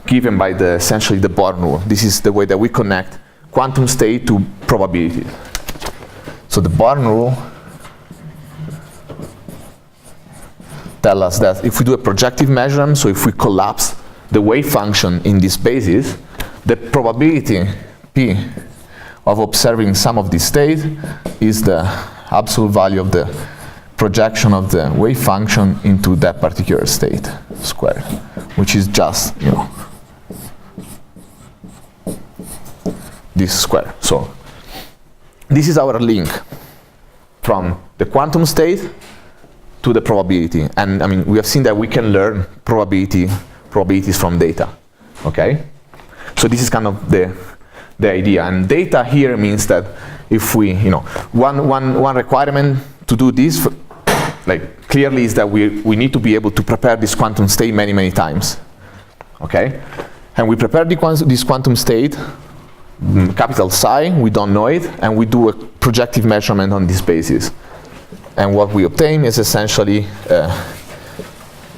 given by essentially the Born rule. This is the way that we connect quantum state to probability. So the Born rule tells us that if we do a projective measurement, so if we collapse the wave function in this basis, the probability P of observing some of this state is the absolute value of the projection of the wave function into that particular state squared, which is just, this square. So this is our link from the quantum state to the probability. And I mean, we have seen that we can learn probabilities from data, okay? So this is kind of the idea. And data here means that if we, one requirement to do this, like clearly, is that we need to be able to prepare this quantum state many times, okay? And we prepare this quantum state, capital psi, we don't know it, and we do a projective measurement on this basis. And what we obtain is essentially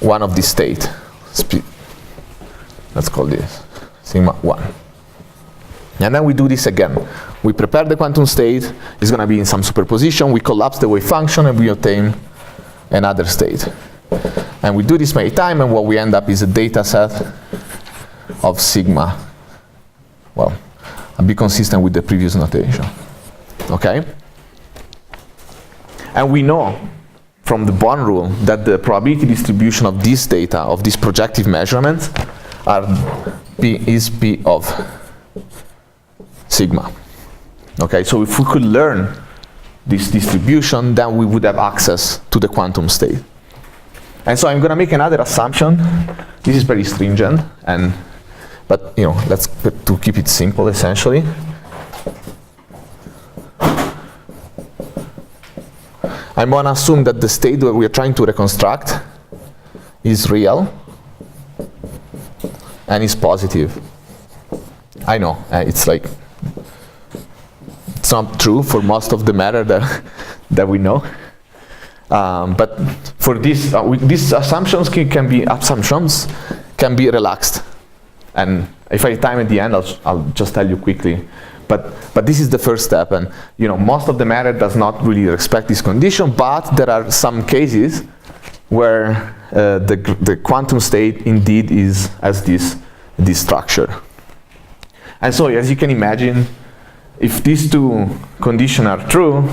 one of this state. Let's call this sigma 1. And then we do this again. We prepare the quantum state, it's going to be in some superposition, we collapse the wave function, and we obtain another state. And we do this many times, and what we end up is a data set of sigma. Well, I'll be consistent with the previous notation. Okay? And we know from the Born rule that the probability distribution of this data, of these projective measurements, is P of sigma. Okay, so if we could learn this distribution, then we would have access to the quantum state. And so I'm going to make another assumption. This is very stringent, but let's to keep it simple essentially. I'm going to assume that the state that we are trying to reconstruct is real and is positive. I know, it's like, it's not true for most of the matter that we know. But for this, these assumptions can be relaxed. And if I have time at the end, I'll just tell you quickly. But this is the first step, and most of the matter does not really respect this condition. But there are some cases where the quantum state indeed has this structure. And so, as you can imagine, if these two conditions are true,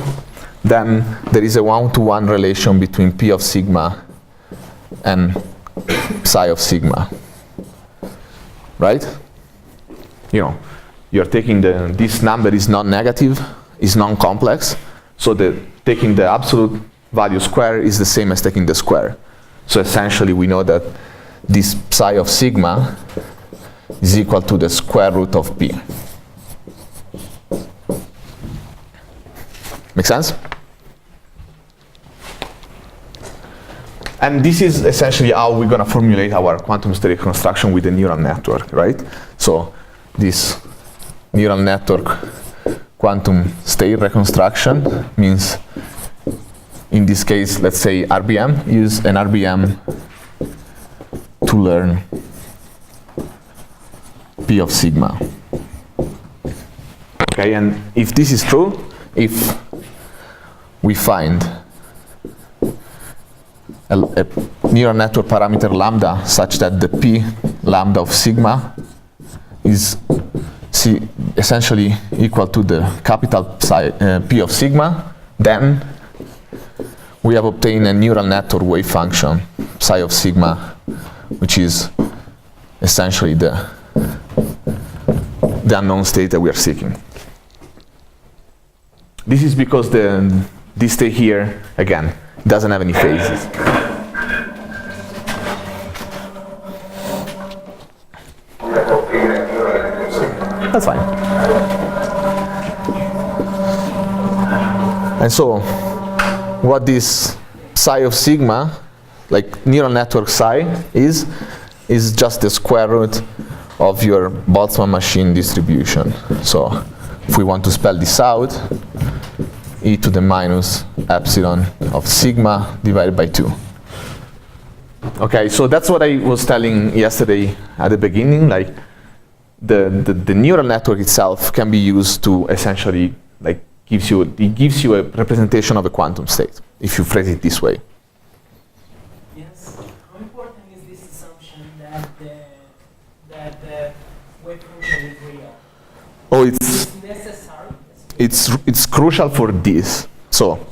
then there is a 1-to-1 relation between P of sigma and psi of sigma, right? You're taking this number is non-negative is non-complex, so taking the absolute value square is the same as taking the square. So essentially we know that this psi of sigma is equal to the square root of p. Make sense? And this is essentially how we're going to formulate our quantum state reconstruction with the neural network, right? So this neural network quantum state reconstruction means, in this case, let's say RBM, use an RBM to learn P of sigma. Okay, and if this is true, if we find a neural network parameter lambda such that the P lambda of sigma is essentially equal to the capital psi, P of sigma, then we have obtained a neural network wave function psi of sigma, which is essentially the unknown state that we are seeking. This is because this state here, again, doesn't have any phases. That's fine. And so, what this psi of sigma, like neural network psi, is just the square root of your Boltzmann machine distribution. So, if we want to spell this out, e to the minus epsilon of sigma divided by 2. Okay, so that's what I was telling yesterday at the beginning, like the neural network itself can be used to essentially, like, it gives you a representation of a quantum state, if you phrase it this way. Yes. How important is this assumption that the wave function is real? Oh, It's necessary. it's crucial for this. So,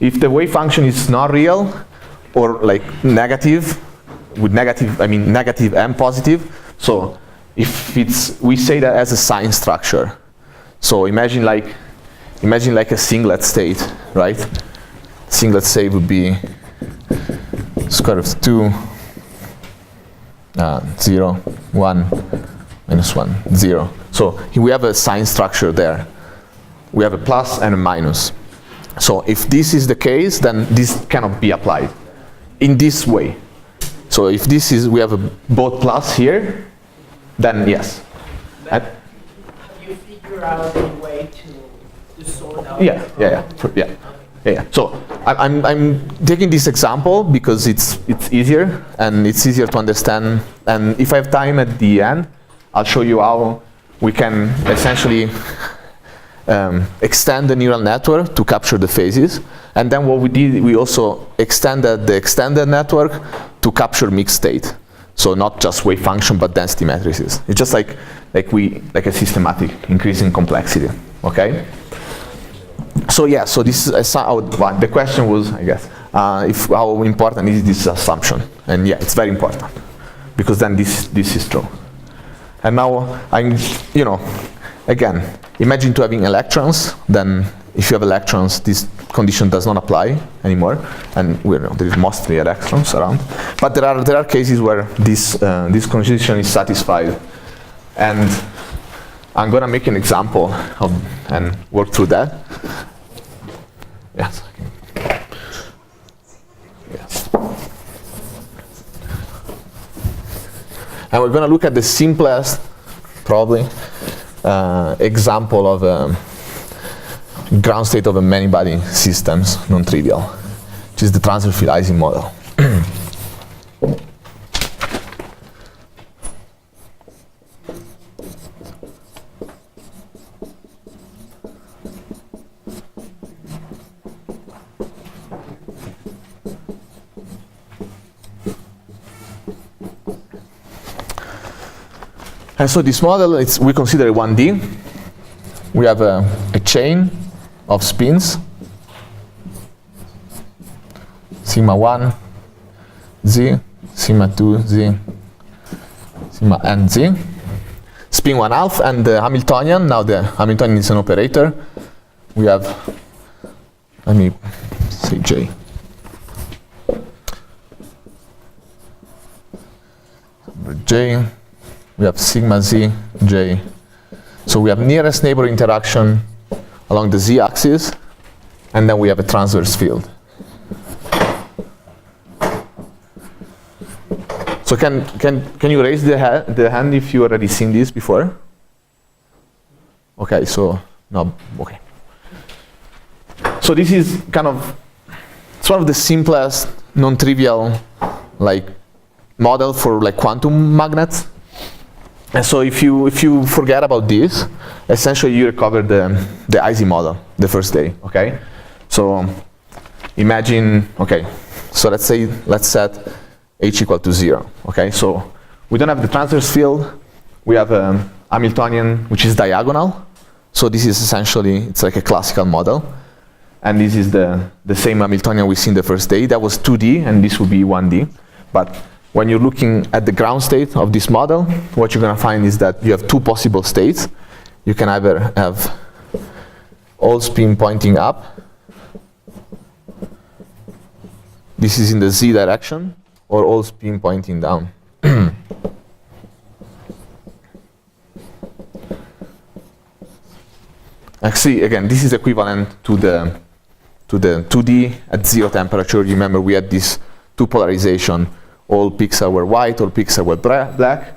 if the wave function is not real, or like negative, with negative, I mean negative and positive, so if we say that as a sign structure. So imagine like a singlet state, right? Singlet state would be square root of 2, 0, 1, minus 1, 0. So here we have a sign structure there. We have a plus and a minus. So if this is the case, then this cannot be applied in this way. So if we have both plus here, then yes. Have you figured out a way to sort out? Yeah. So I'm taking this example because it's easier and it's easier to understand. And if I have time at the end, I'll show you how we can essentially extend the neural network to capture the phases. And then what we did, we also extended the extended network to capture mixed state. So not just wave function, but density matrices. It's just like a systematic increase in complexity. Okay. So yeah. So this is how the question was, I guess, how important is this assumption? And yeah, it's very important because then this is true. And now again, imagine to having electrons. Then if you have electrons, this condition does not apply anymore, and there is mostly electrons around. But there are cases where this condition is satisfied, and I'm gonna make an example and work through that. Yes. Yes. And we're gonna look at the simplest, probably, example of ground state of a many-body systems, non-trivial, which is the transfer field Ising model. And so this model, we consider it 1D. We have a chain of spins, sigma 1, z, sigma 2, z, sigma n, z. Spin 1/2, and the Hamiltonian, now the Hamiltonian is an operator, we have, let me say J. J, we have sigma z, J. So we have nearest neighbor interaction along the z-axis, and then we have a transverse field. So can you raise the hand if you already seen this before? Okay, so no, okay. So this is kind of, it's one of the simplest, non-trivial, like, model for like quantum magnets. And so if you forget about this, essentially you recover the IZ model the first day, okay? So imagine, okay, so let's set h equal to 0, okay? So we don't have the transverse field, we have a Hamiltonian which is diagonal. So this is essentially, it's like a classical model. And this is the same Hamiltonian we see in the first day. That was 2D, and this would be 1D. But when you're looking at the ground state of this model, what you're going to find is that you have two possible states. You can either have all spin pointing up. This is in the z direction, or all spin pointing down. Actually, again, this is equivalent to the 2D at 0 temperature. Remember, we had this two polarization. All pixels were white, all pixels were black.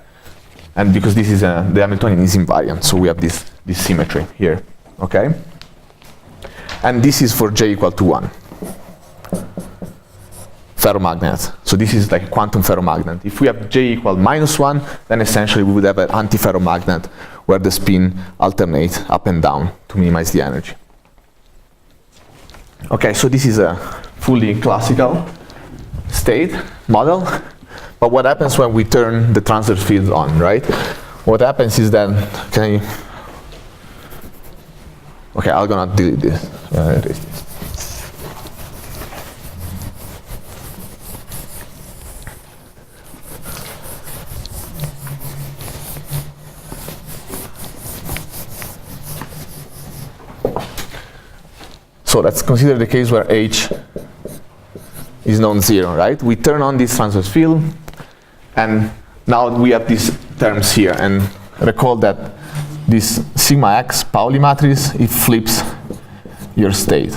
And because this is the Hamiltonian is invariant, so we have this symmetry here, okay? And this is for J equal to 1. Ferromagnet. So this is like a quantum ferromagnet. If we have J equal -1, then essentially we would have an antiferromagnet where the spin alternates up and down to minimize the energy. Okay, so this is a fully classical state model. But what happens when we turn the transverse field on, right? What happens is that, okay, I'm gonna delete this. Erase this. So let's consider the case where H is non-zero, right? We turn on this transverse field, and now we have these terms here. And recall that this sigma x Pauli matrix, it flips your state,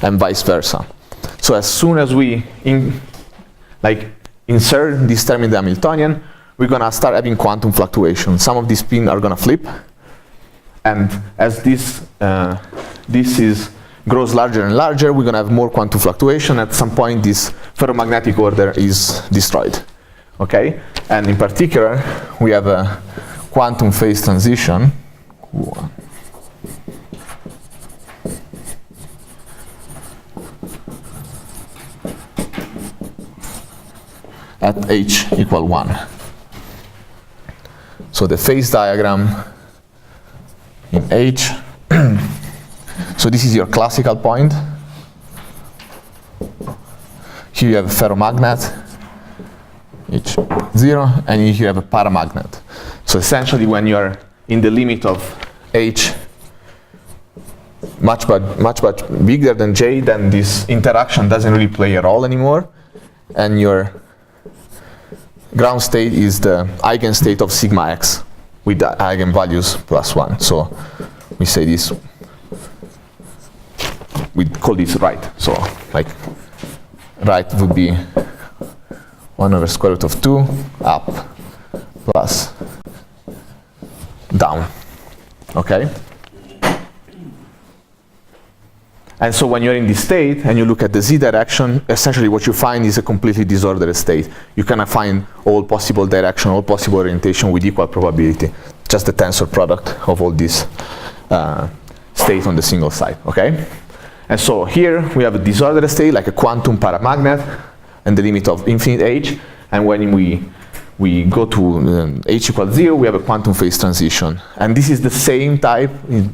and vice versa. So as soon as we insert this term in the Hamiltonian, we're gonna start having quantum fluctuation. Some of these spin are gonna flip, and as this grows larger and larger, we're gonna have more quantum fluctuation. At some point, this ferromagnetic order is destroyed, okay? And in particular, we have a quantum phase transition at h equal 1. So the phase diagram in h. So this is your classical point. Here you have a ferromagnet, H0, and here you have a paramagnet. So essentially, when you are in the limit of H much bigger than J, then this interaction doesn't really play a role anymore, and your ground state is the eigenstate of sigma x with the eigenvalues +1. So we say this. We call this right. So like right would be 1 over square root of 2 up plus down. Okay? And so when you're in this state and you look at the z direction, essentially what you find is a completely disordered state. You cannot find all possible direction, all possible orientation with equal probability. Just the tensor product of all these states on the single side. Okay? And so here we have a disordered state, like a quantum paramagnet, and the limit of infinite h. And when we go to h equals 0, we have a quantum phase transition. And this is the same type,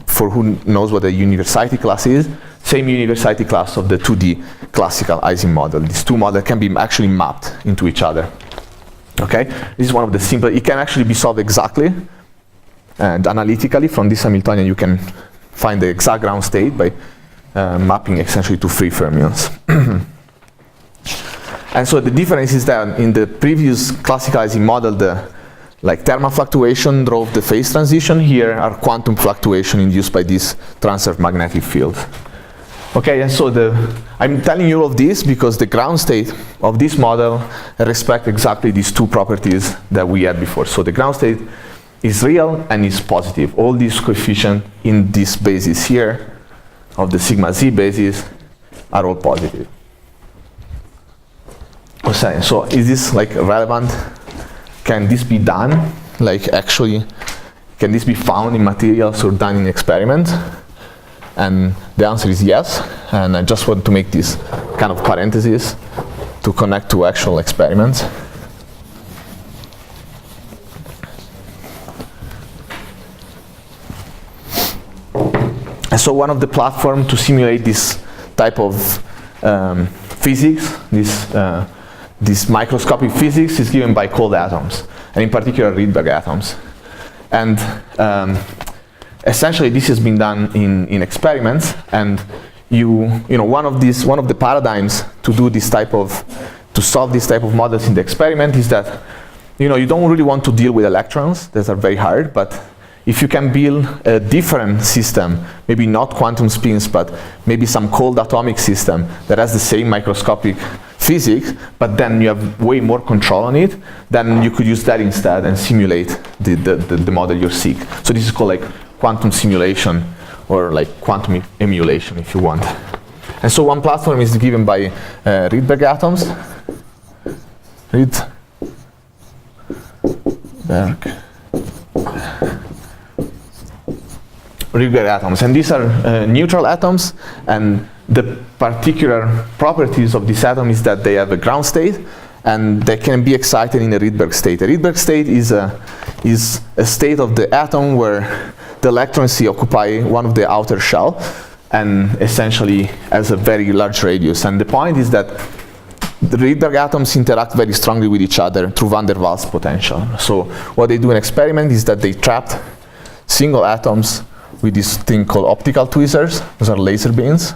for who knows what a universality class is, same universality class of the 2D classical Ising model. These two models can be actually mapped into each other. Okay? This is one of the simple, it can actually be solved exactly and analytically from this Hamiltonian. You can find the exact ground state by mapping essentially to free fermions. And so the difference is that in the previous classicalizing model, the thermal fluctuation drove the phase transition. Here are quantum fluctuation induced by this transverse magnetic field. Okay, and so I'm telling you all of this because the ground state of this model respects exactly these two properties that we had before. So the ground state is real and is positive. All these coefficients in this basis here of the sigma z basis are all positive. Okay, so is this relevant? Can this be done? Actually, can this be found in materials or done in experiments? And the answer is yes. And I just want to make this kind of parenthesis to connect to actual experiments. And so one of the platforms to simulate this type of physics, this microscopic physics, is given by cold atoms, and in particular Rydberg atoms. And essentially this has been done in experiments, and one of the paradigms to solve this type of models in the experiment is that you don't really want to deal with electrons. Those are very hard, but if you can build a different system, maybe not quantum spins, but maybe some cold atomic system that has the same microscopic physics, but then you have way more control on it, then you could use that instead and simulate the model you seek. So this is called quantum simulation, or quantum emulation if you want. And so one platform is given by Rydberg atoms. Rydberg atoms, and these are neutral atoms, and the particular properties of this atom is that they have a ground state and they can be excited in a Rydberg state. A Rydberg state is a state of the atom where the electrons occupy one of the outer shell and essentially has a very large radius. And the point is that the Rydberg atoms interact very strongly with each other through van der Waals potential. So what they do in experiment is that they trapped single atoms with this thing called optical tweezers. Those are laser beams.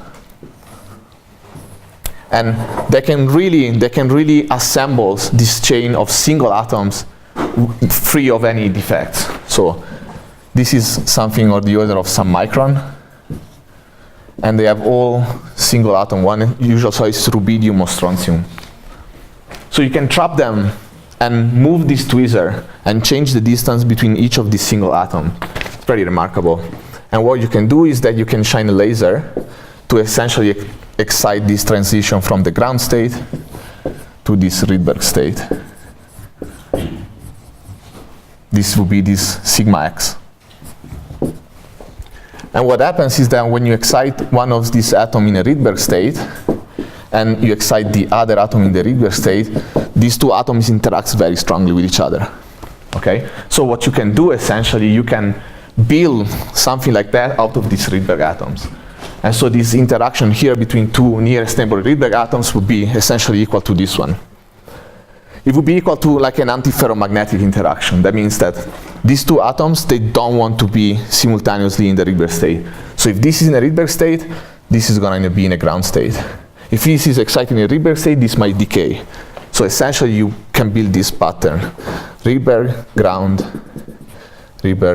And they can really assemble this chain of single atoms free of any defects. So this is something of the order of some micron. And they have all single atom. One usual choice is rubidium or strontium. So you can trap them and move this tweezer and change the distance between each of these single atoms. It's pretty remarkable. And what you can do is that you can shine a laser to essentially excite this transition from the ground state to this Rydberg state. This will be this sigma x. And what happens is that when you excite one of these atoms in a Rydberg state, and you excite the other atom in the Rydberg state, these two atoms interact very strongly with each other. Okay? So what you can do essentially, you can build something like that out of these Rydberg atoms. And so this interaction here between two nearest neighbor Rydberg atoms would be essentially equal to this one. It would be equal to like an antiferromagnetic interaction. That means that these two atoms, they don't want to be simultaneously in the Rydberg state. So if this is in a Rydberg state, this is going to be in a ground state. If this is excited in a Rydberg state, this might decay. So essentially you can build this pattern. Rydberg,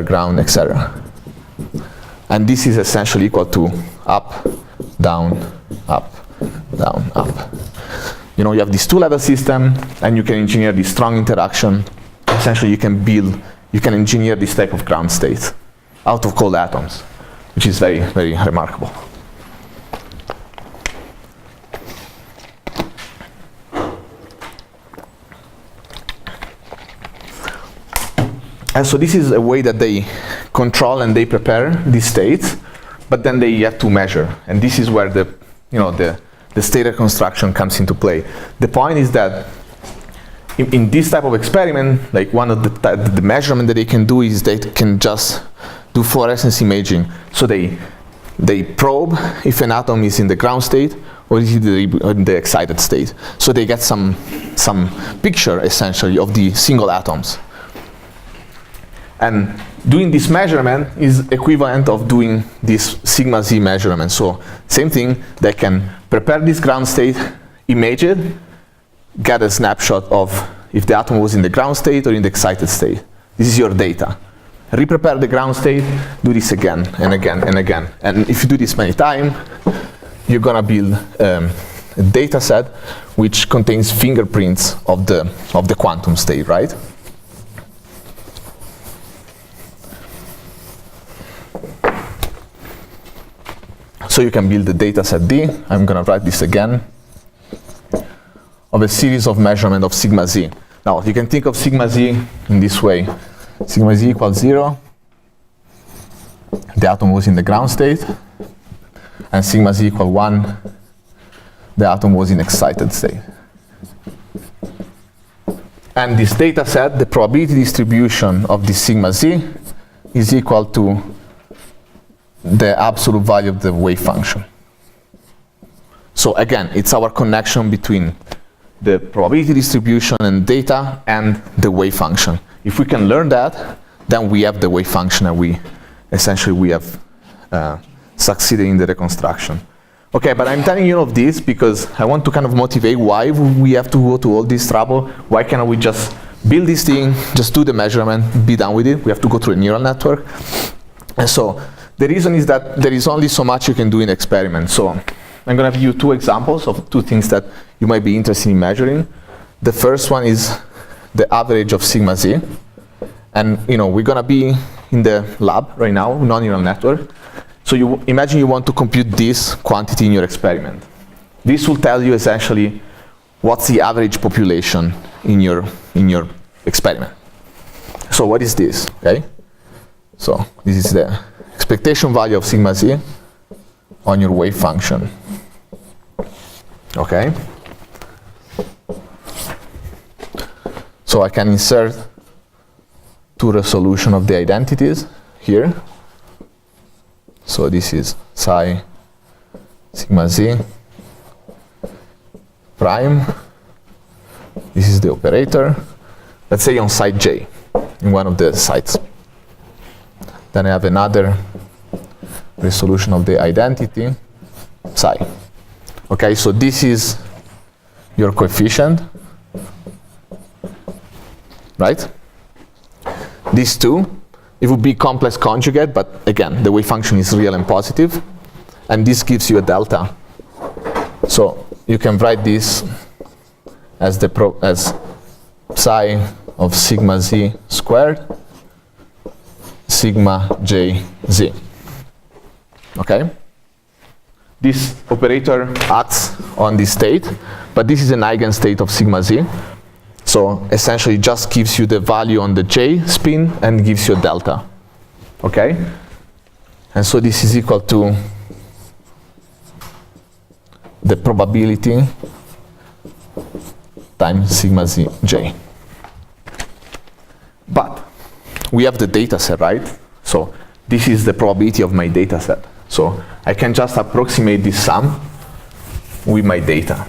ground, etc. And this is essentially equal to up, down, up, down, up. You know, you have this two-level system, and you can engineer this strong interaction. Essentially, you can engineer this type of ground state out of cold atoms, which is very, very remarkable. And so this is a way that they control and they prepare these states, but then they have to measure. And this is where the state reconstruction comes into play. The point is that in this type of experiment, like one of the measurement that they can do is they can just do fluorescence imaging. So they probe if an atom is in the ground state or is it in the excited state. So they get some picture essentially of the single atoms. And doing this measurement is equivalent of doing this sigma z measurement. So same thing, they can prepare this ground state, image it, get a snapshot of if the atom was in the ground state or in the excited state. This is your data. Re-prepare the ground state, do this again and again and again. And if you do this many times, you're gonna build a data set which contains fingerprints of the quantum state, right? So you can build the data set D. I'm gonna write this again, of a series of measurement of sigma z. Now you can think of sigma z in this way. Sigma z equals 0. The atom was in the ground state. And sigma z equals 1. The atom was in excited state. And this data set, the probability distribution of this sigma z is equal to the absolute value of the wave function. So again, it's our connection between the probability distribution and data and the wave function. If we can learn that, then we have the wave function and we have succeeded in the reconstruction. Okay, but I'm telling you all of this because I want to kind of motivate why we have to go to all this trouble. Why cannot we just build this thing, just do the measurement, be done with it? We have to go through a neural network. And so the reason is that there is only so much you can do in experiments. So I'm going to give you two examples of two things that you might be interested in measuring. The first one is the average of sigma z. And we're going to be in the lab right now, non-neural network. So you imagine you want to compute this quantity in your experiment. This will tell you essentially what's the average population in your experiment. So what is this? Okay. So this is the expectation value of sigma z on your wave function. Okay. So I can insert two resolution of the identities here. So this is psi sigma z prime. This is the operator. Let's say on site j, in one of the sites. Then I have another resolution of the identity, psi. Okay, so this is your coefficient, right? These two, it would be complex conjugate, but again, the wave function is real and positive, and this gives you a delta. So you can write this as as psi of sigma z squared, sigma j z. Okay? This operator acts on this state, but this is an eigenstate of sigma z. So essentially just gives you the value on the j spin and gives you a delta. Okay? And so this is equal to the probability times sigma z j. But we have the data set, right? So this is the probability of my data set. So I can just approximate this sum with my data.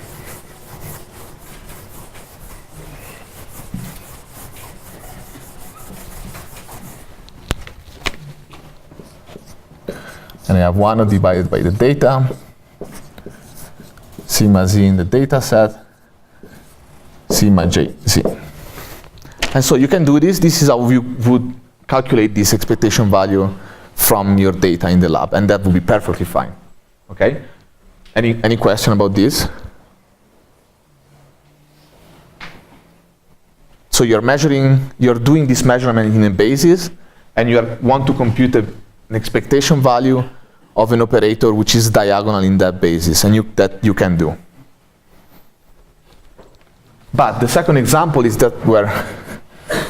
And I have 1 divided by the data, sigma z in the data set, sigma j z. And so you can do this. This is how you would calculate this expectation value from your data in the lab, and that would be perfectly fine. Okay? Any question about this? So you're doing this measurement in a basis, and you want to compute an expectation value of an operator which is diagonal in that basis, and that you can do. But the second example is that where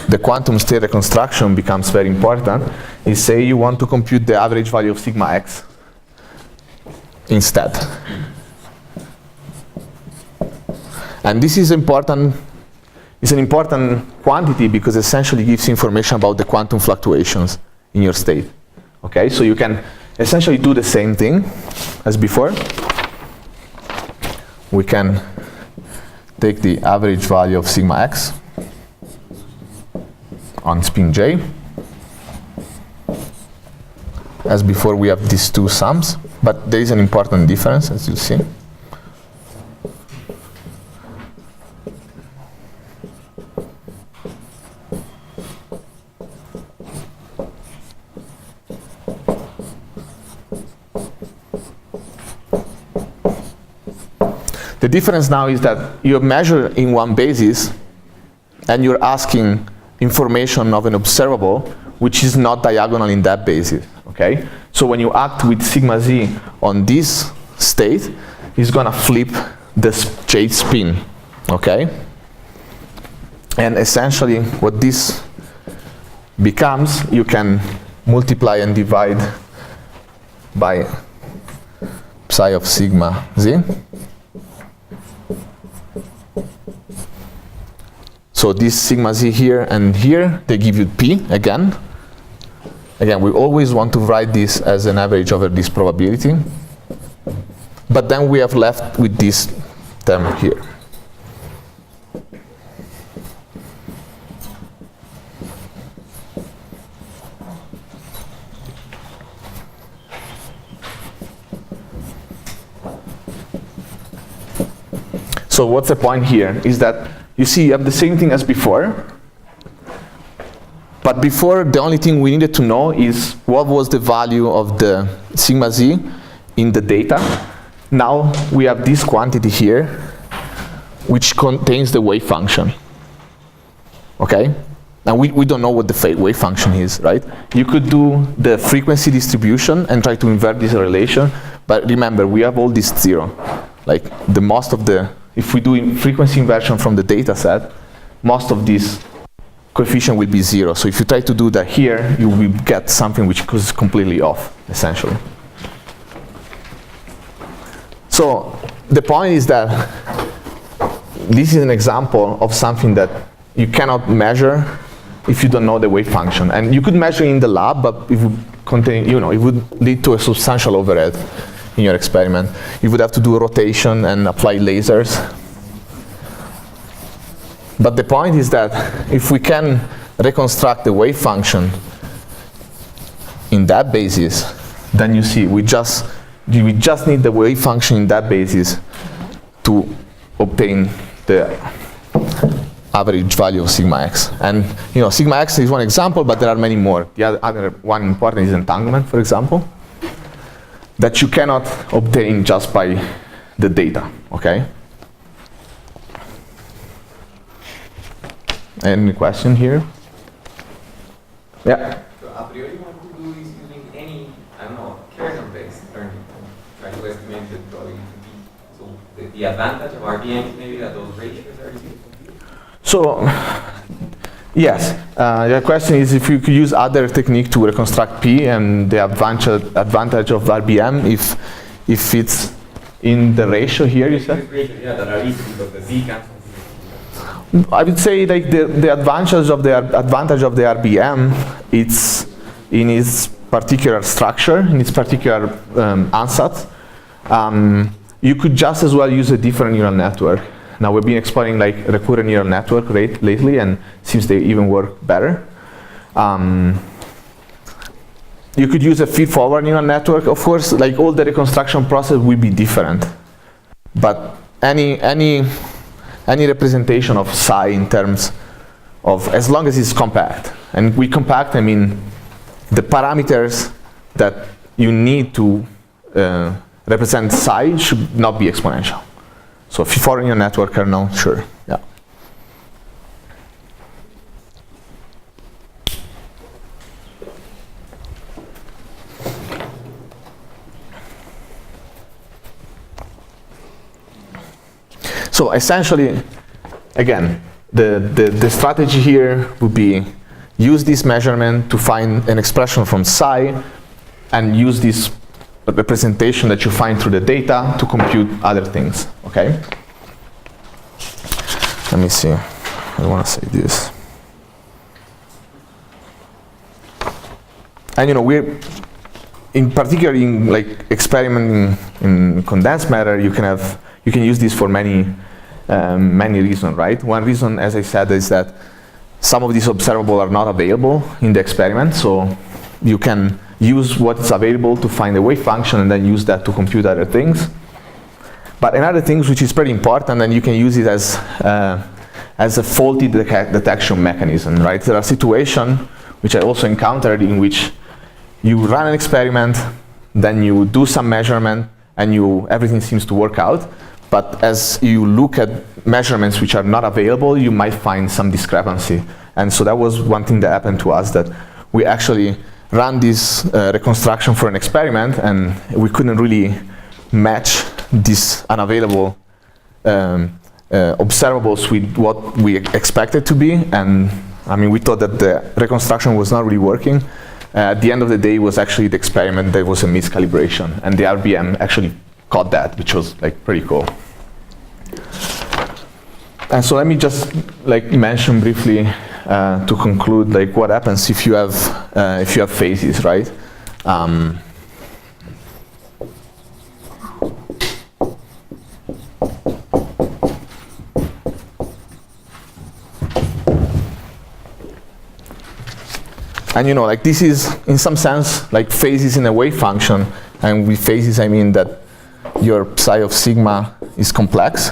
the quantum state reconstruction becomes very important, is say you want to compute the average value of sigma x instead. And this is important. It's an important quantity because essentially gives information about the quantum fluctuations in your state. Okay, so you can essentially do the same thing as before. We can take the average value of sigma x on spin j as before we have these two sums, but there is an important difference, as you'll see. The difference now is that you measure in one basis and you're asking information of an observable which is not diagonal in that basis, okay? So when you act with sigma z on this state, it's gonna flip the J spin, okay? And essentially what this becomes, you can multiply and divide by psi of sigma z. So this sigma z here and here, they give you p again. Again, we always want to write this as an average over this probability. But then we have left with this term here. So what's the point here is that you see you have the same thing as before, but before the only thing we needed to know is what was the value of the sigma z in the data. Now we have this quantity here which contains the wave function, okay? And we don't know what the wave function is, right? You could do the frequency distribution and try to invert this relation, but remember we have all this zero. Like the most of the, if we do frequency inversion from the data set, most of this coefficient will be zero. So if you try to do that here, you will get something which is completely off, essentially. So the point is that this is an example of something that you cannot measure if you don't know the wave function. And you could measure in the lab, but it would contain, you know, it would lead to a substantial overhead in your experiment. You would have to do a rotation and apply lasers. But the point is that if we can reconstruct the wave function in that basis, then you see we just need the wave function in that basis to obtain the average value of sigma x. And you know, sigma x is one example, but there are many more. The other one important is entanglement, for example, that you cannot obtain just by the data, okay? Any question here? Yeah? So a priori one could do is using any, I don't know, Kershaw-based learning to try to estimate the probability to be. So the advantage of RBM is maybe that those ratios are easy to compute? So, yes. The question is if you could use other technique to reconstruct P, and the advantage of RBM if it's in the ratio here, you said? Yeah, that are easy because the Z cancels. I would say like the advantage of the RBM, it's in its particular structure, in its particular ansatz. You could just as well use a different neural network. Now we've been exploring like recurrent neural network lately, and seems they even work better. You could use a feed-forward neural network. Of course, like all the reconstruction process will be different, but any representation of psi in terms of, as long as it's compact, and with compact I mean the parameters that you need to represent psi should not be exponential. So feed-forward neural network kernel, sure, yeah. So essentially, again, the strategy here would be use this measurement to find an expression from psi and use this representation that you find through the data to compute other things, okay? Let me see, I want to say this. And you know, we're, in particular in like experimenting in condensed matter, you can use this for many reasons, right? One reason, as I said, is that some of these observables are not available in the experiment, so you can use what's available to find a wave function and then use that to compute other things. But another thing which is pretty important, and you can use it as a faulty detection mechanism, right? There are situations which I also encountered in which you run an experiment, then you do some measurement, and everything seems to work out. But as you look at measurements which are not available, you might find some discrepancy. And so that was one thing that happened to us, that we actually ran this reconstruction for an experiment, and we couldn't really match these unavailable observables with what we expected to be. And I mean, we thought that the reconstruction was not really working. At the end of the day, it was actually the experiment that was a miscalibration, and the RBM actually caught that, which was like pretty cool. And so let me just like mention briefly to conclude like what happens if you have phases, right? And you know, like this is in some sense like phases in a wave function, and with phases I mean that your psi of sigma is complex,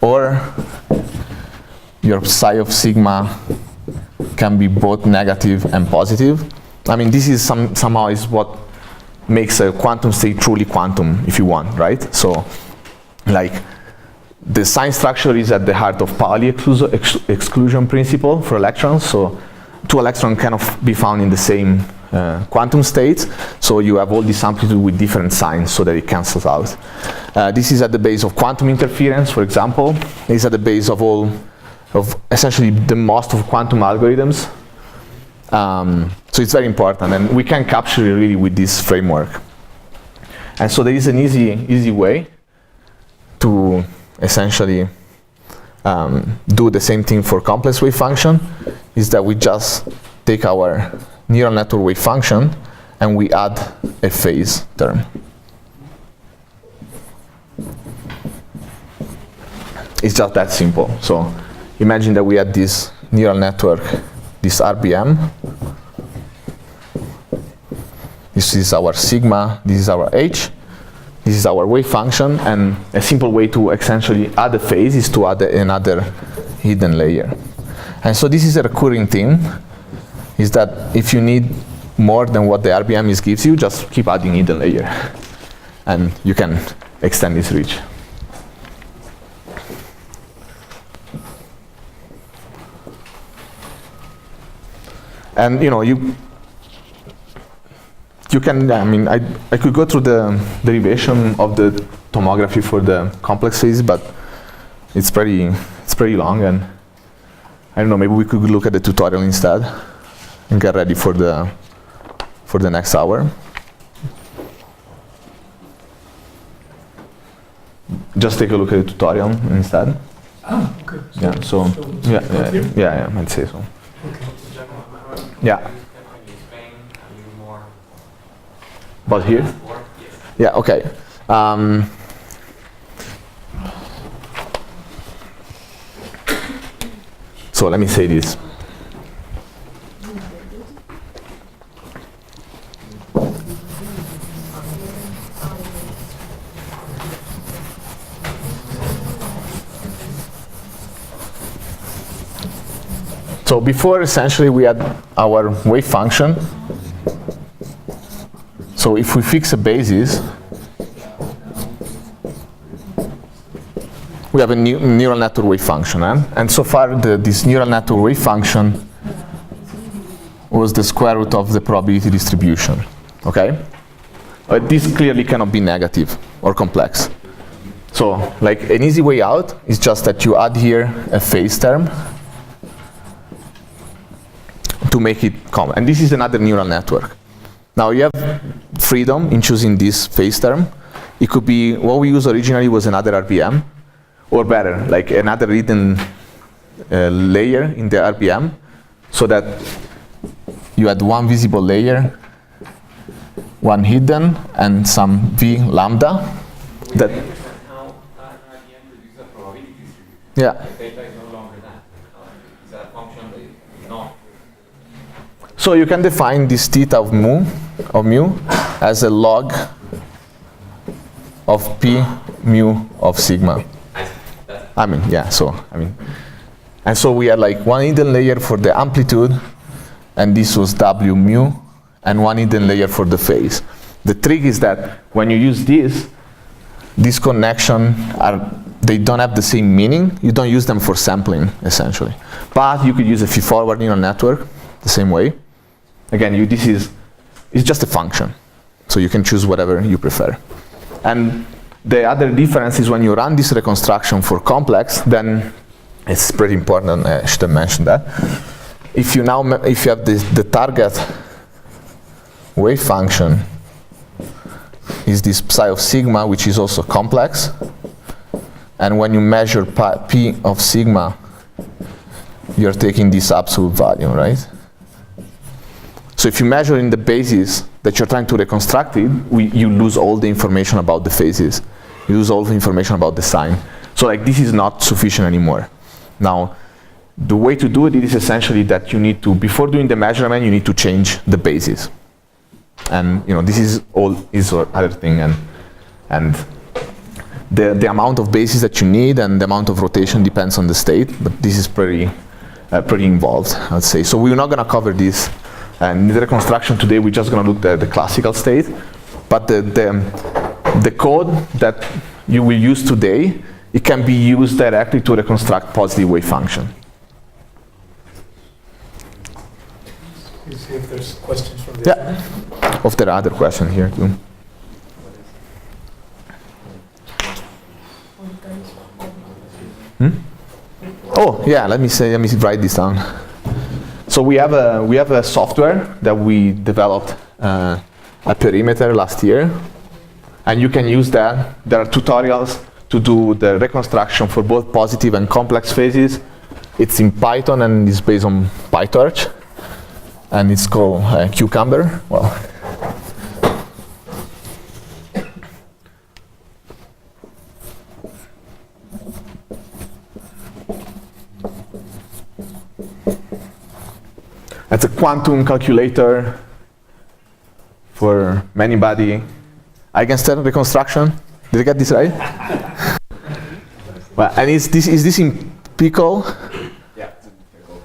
or your psi of sigma can be both negative and positive. I mean, this is somehow is what makes a quantum state truly quantum, if you want, right? So, like, the sign structure is at the heart of Pauli exclusion principle for electrons. So, two electrons cannot be found in the same quantum states. So you have all this amplitude with different signs so that it cancels out. This is at the base of quantum interference, for example. This is at the base of essentially the most of quantum algorithms. So it's very important, and we can capture it really with this framework. And so there is an easy way to essentially do the same thing for complex wave function, is that we just take our neural network wave function and we add a phase term. It's just that simple. So imagine that we had this neural network, this RBM. This is our sigma, this is our h, this is our wave function, and a simple way to essentially add a phase is to add another hidden layer. And so this is a recurring theme, is that if you need more than what the RBM gives you, just keep adding hidden layer, and you can extend this reach. And you know, you can, I mean, I could go through the derivation of the tomography for the complexes, but it's pretty long, and I don't know, maybe we could look at the tutorial instead and get ready for the next hour. Just take a look at the tutorial instead. Oh, okay. Yeah, so yeah, I'd say so. Okay. Yeah. Can you explain a little more About here? more? Yes. Yeah, okay. So let me say this. So before, essentially, we had our wave function. So if we fix a basis, we have a neural network wave function. And so far, this neural network wave function was the square root of the probability distribution. Okay? But this clearly cannot be negative or complex. So, like, an easy way out is just that you add here a phase term to make it common. And this is another neural network. Now you have freedom in choosing this phase term. It could be, what we used originally was another RBM, or better, like another hidden layer in the RBM, so that you had one visible layer, one hidden, and some V lambda. That How an RDM produces a probability distribution? yeah. The data is no longer that. It's a function that is not. So you can define this theta of mu as a log of p mu of sigma. And so we had like one hidden layer for the amplitude, and this was W mu, and one hidden layer for the phase. The trick is that when you use these connections they don't have the same meaning. You don't use them for sampling, essentially. But you could use a feed-forward neural network the same way. Again, it's just a function. So you can choose whatever you prefer. And the other difference is when you run this reconstruction for complex, then it's pretty important, I should have mentioned that. If you have the target wave function is this psi of sigma, which is also complex. And when you measure p of sigma, you're taking this absolute value, right? So if you measure in the basis that you're trying to reconstruct it, you lose all the information about the phases. You lose all the information about the sign. So like this is not sufficient anymore. Now, the way to do it is essentially that you need to, before doing the measurement, you need to change the basis. And this is other thing, and the amount of basis that you need and the amount of rotation depends on the state, but this is pretty involved, I would say. So we're not going to cover this in the reconstruction today. We're just going to look at the classical state, but the code that you will use today, it can be used directly to reconstruct positive wave function. You see if there's questions from the audience? If there are other questions here too. Oh yeah, let me write this down. So we have a software that we developed at Perimeter last year, and you can use that. There are tutorials to do the reconstruction for both positive and complex phases. It's in Python and it's based on PyTorch, and it's called Cucumber. Well, it's a quantum calculator for many-body eigenstate reconstruction. Did I get this right? Well, and is this in Pickle? Yeah, it's in Pickle.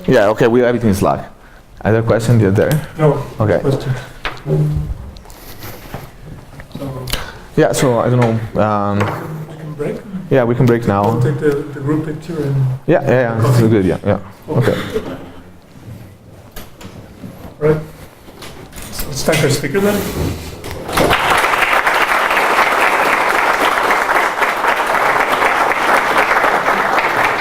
Yeah, okay, we have it in Slack. Other question there? No. Okay. Question. Yeah, so I don't know. We can break. Yeah, we can break now. I'll take the group picture and. Yeah, this is good. Yeah. Okay. Right. So it's time for a speaker then.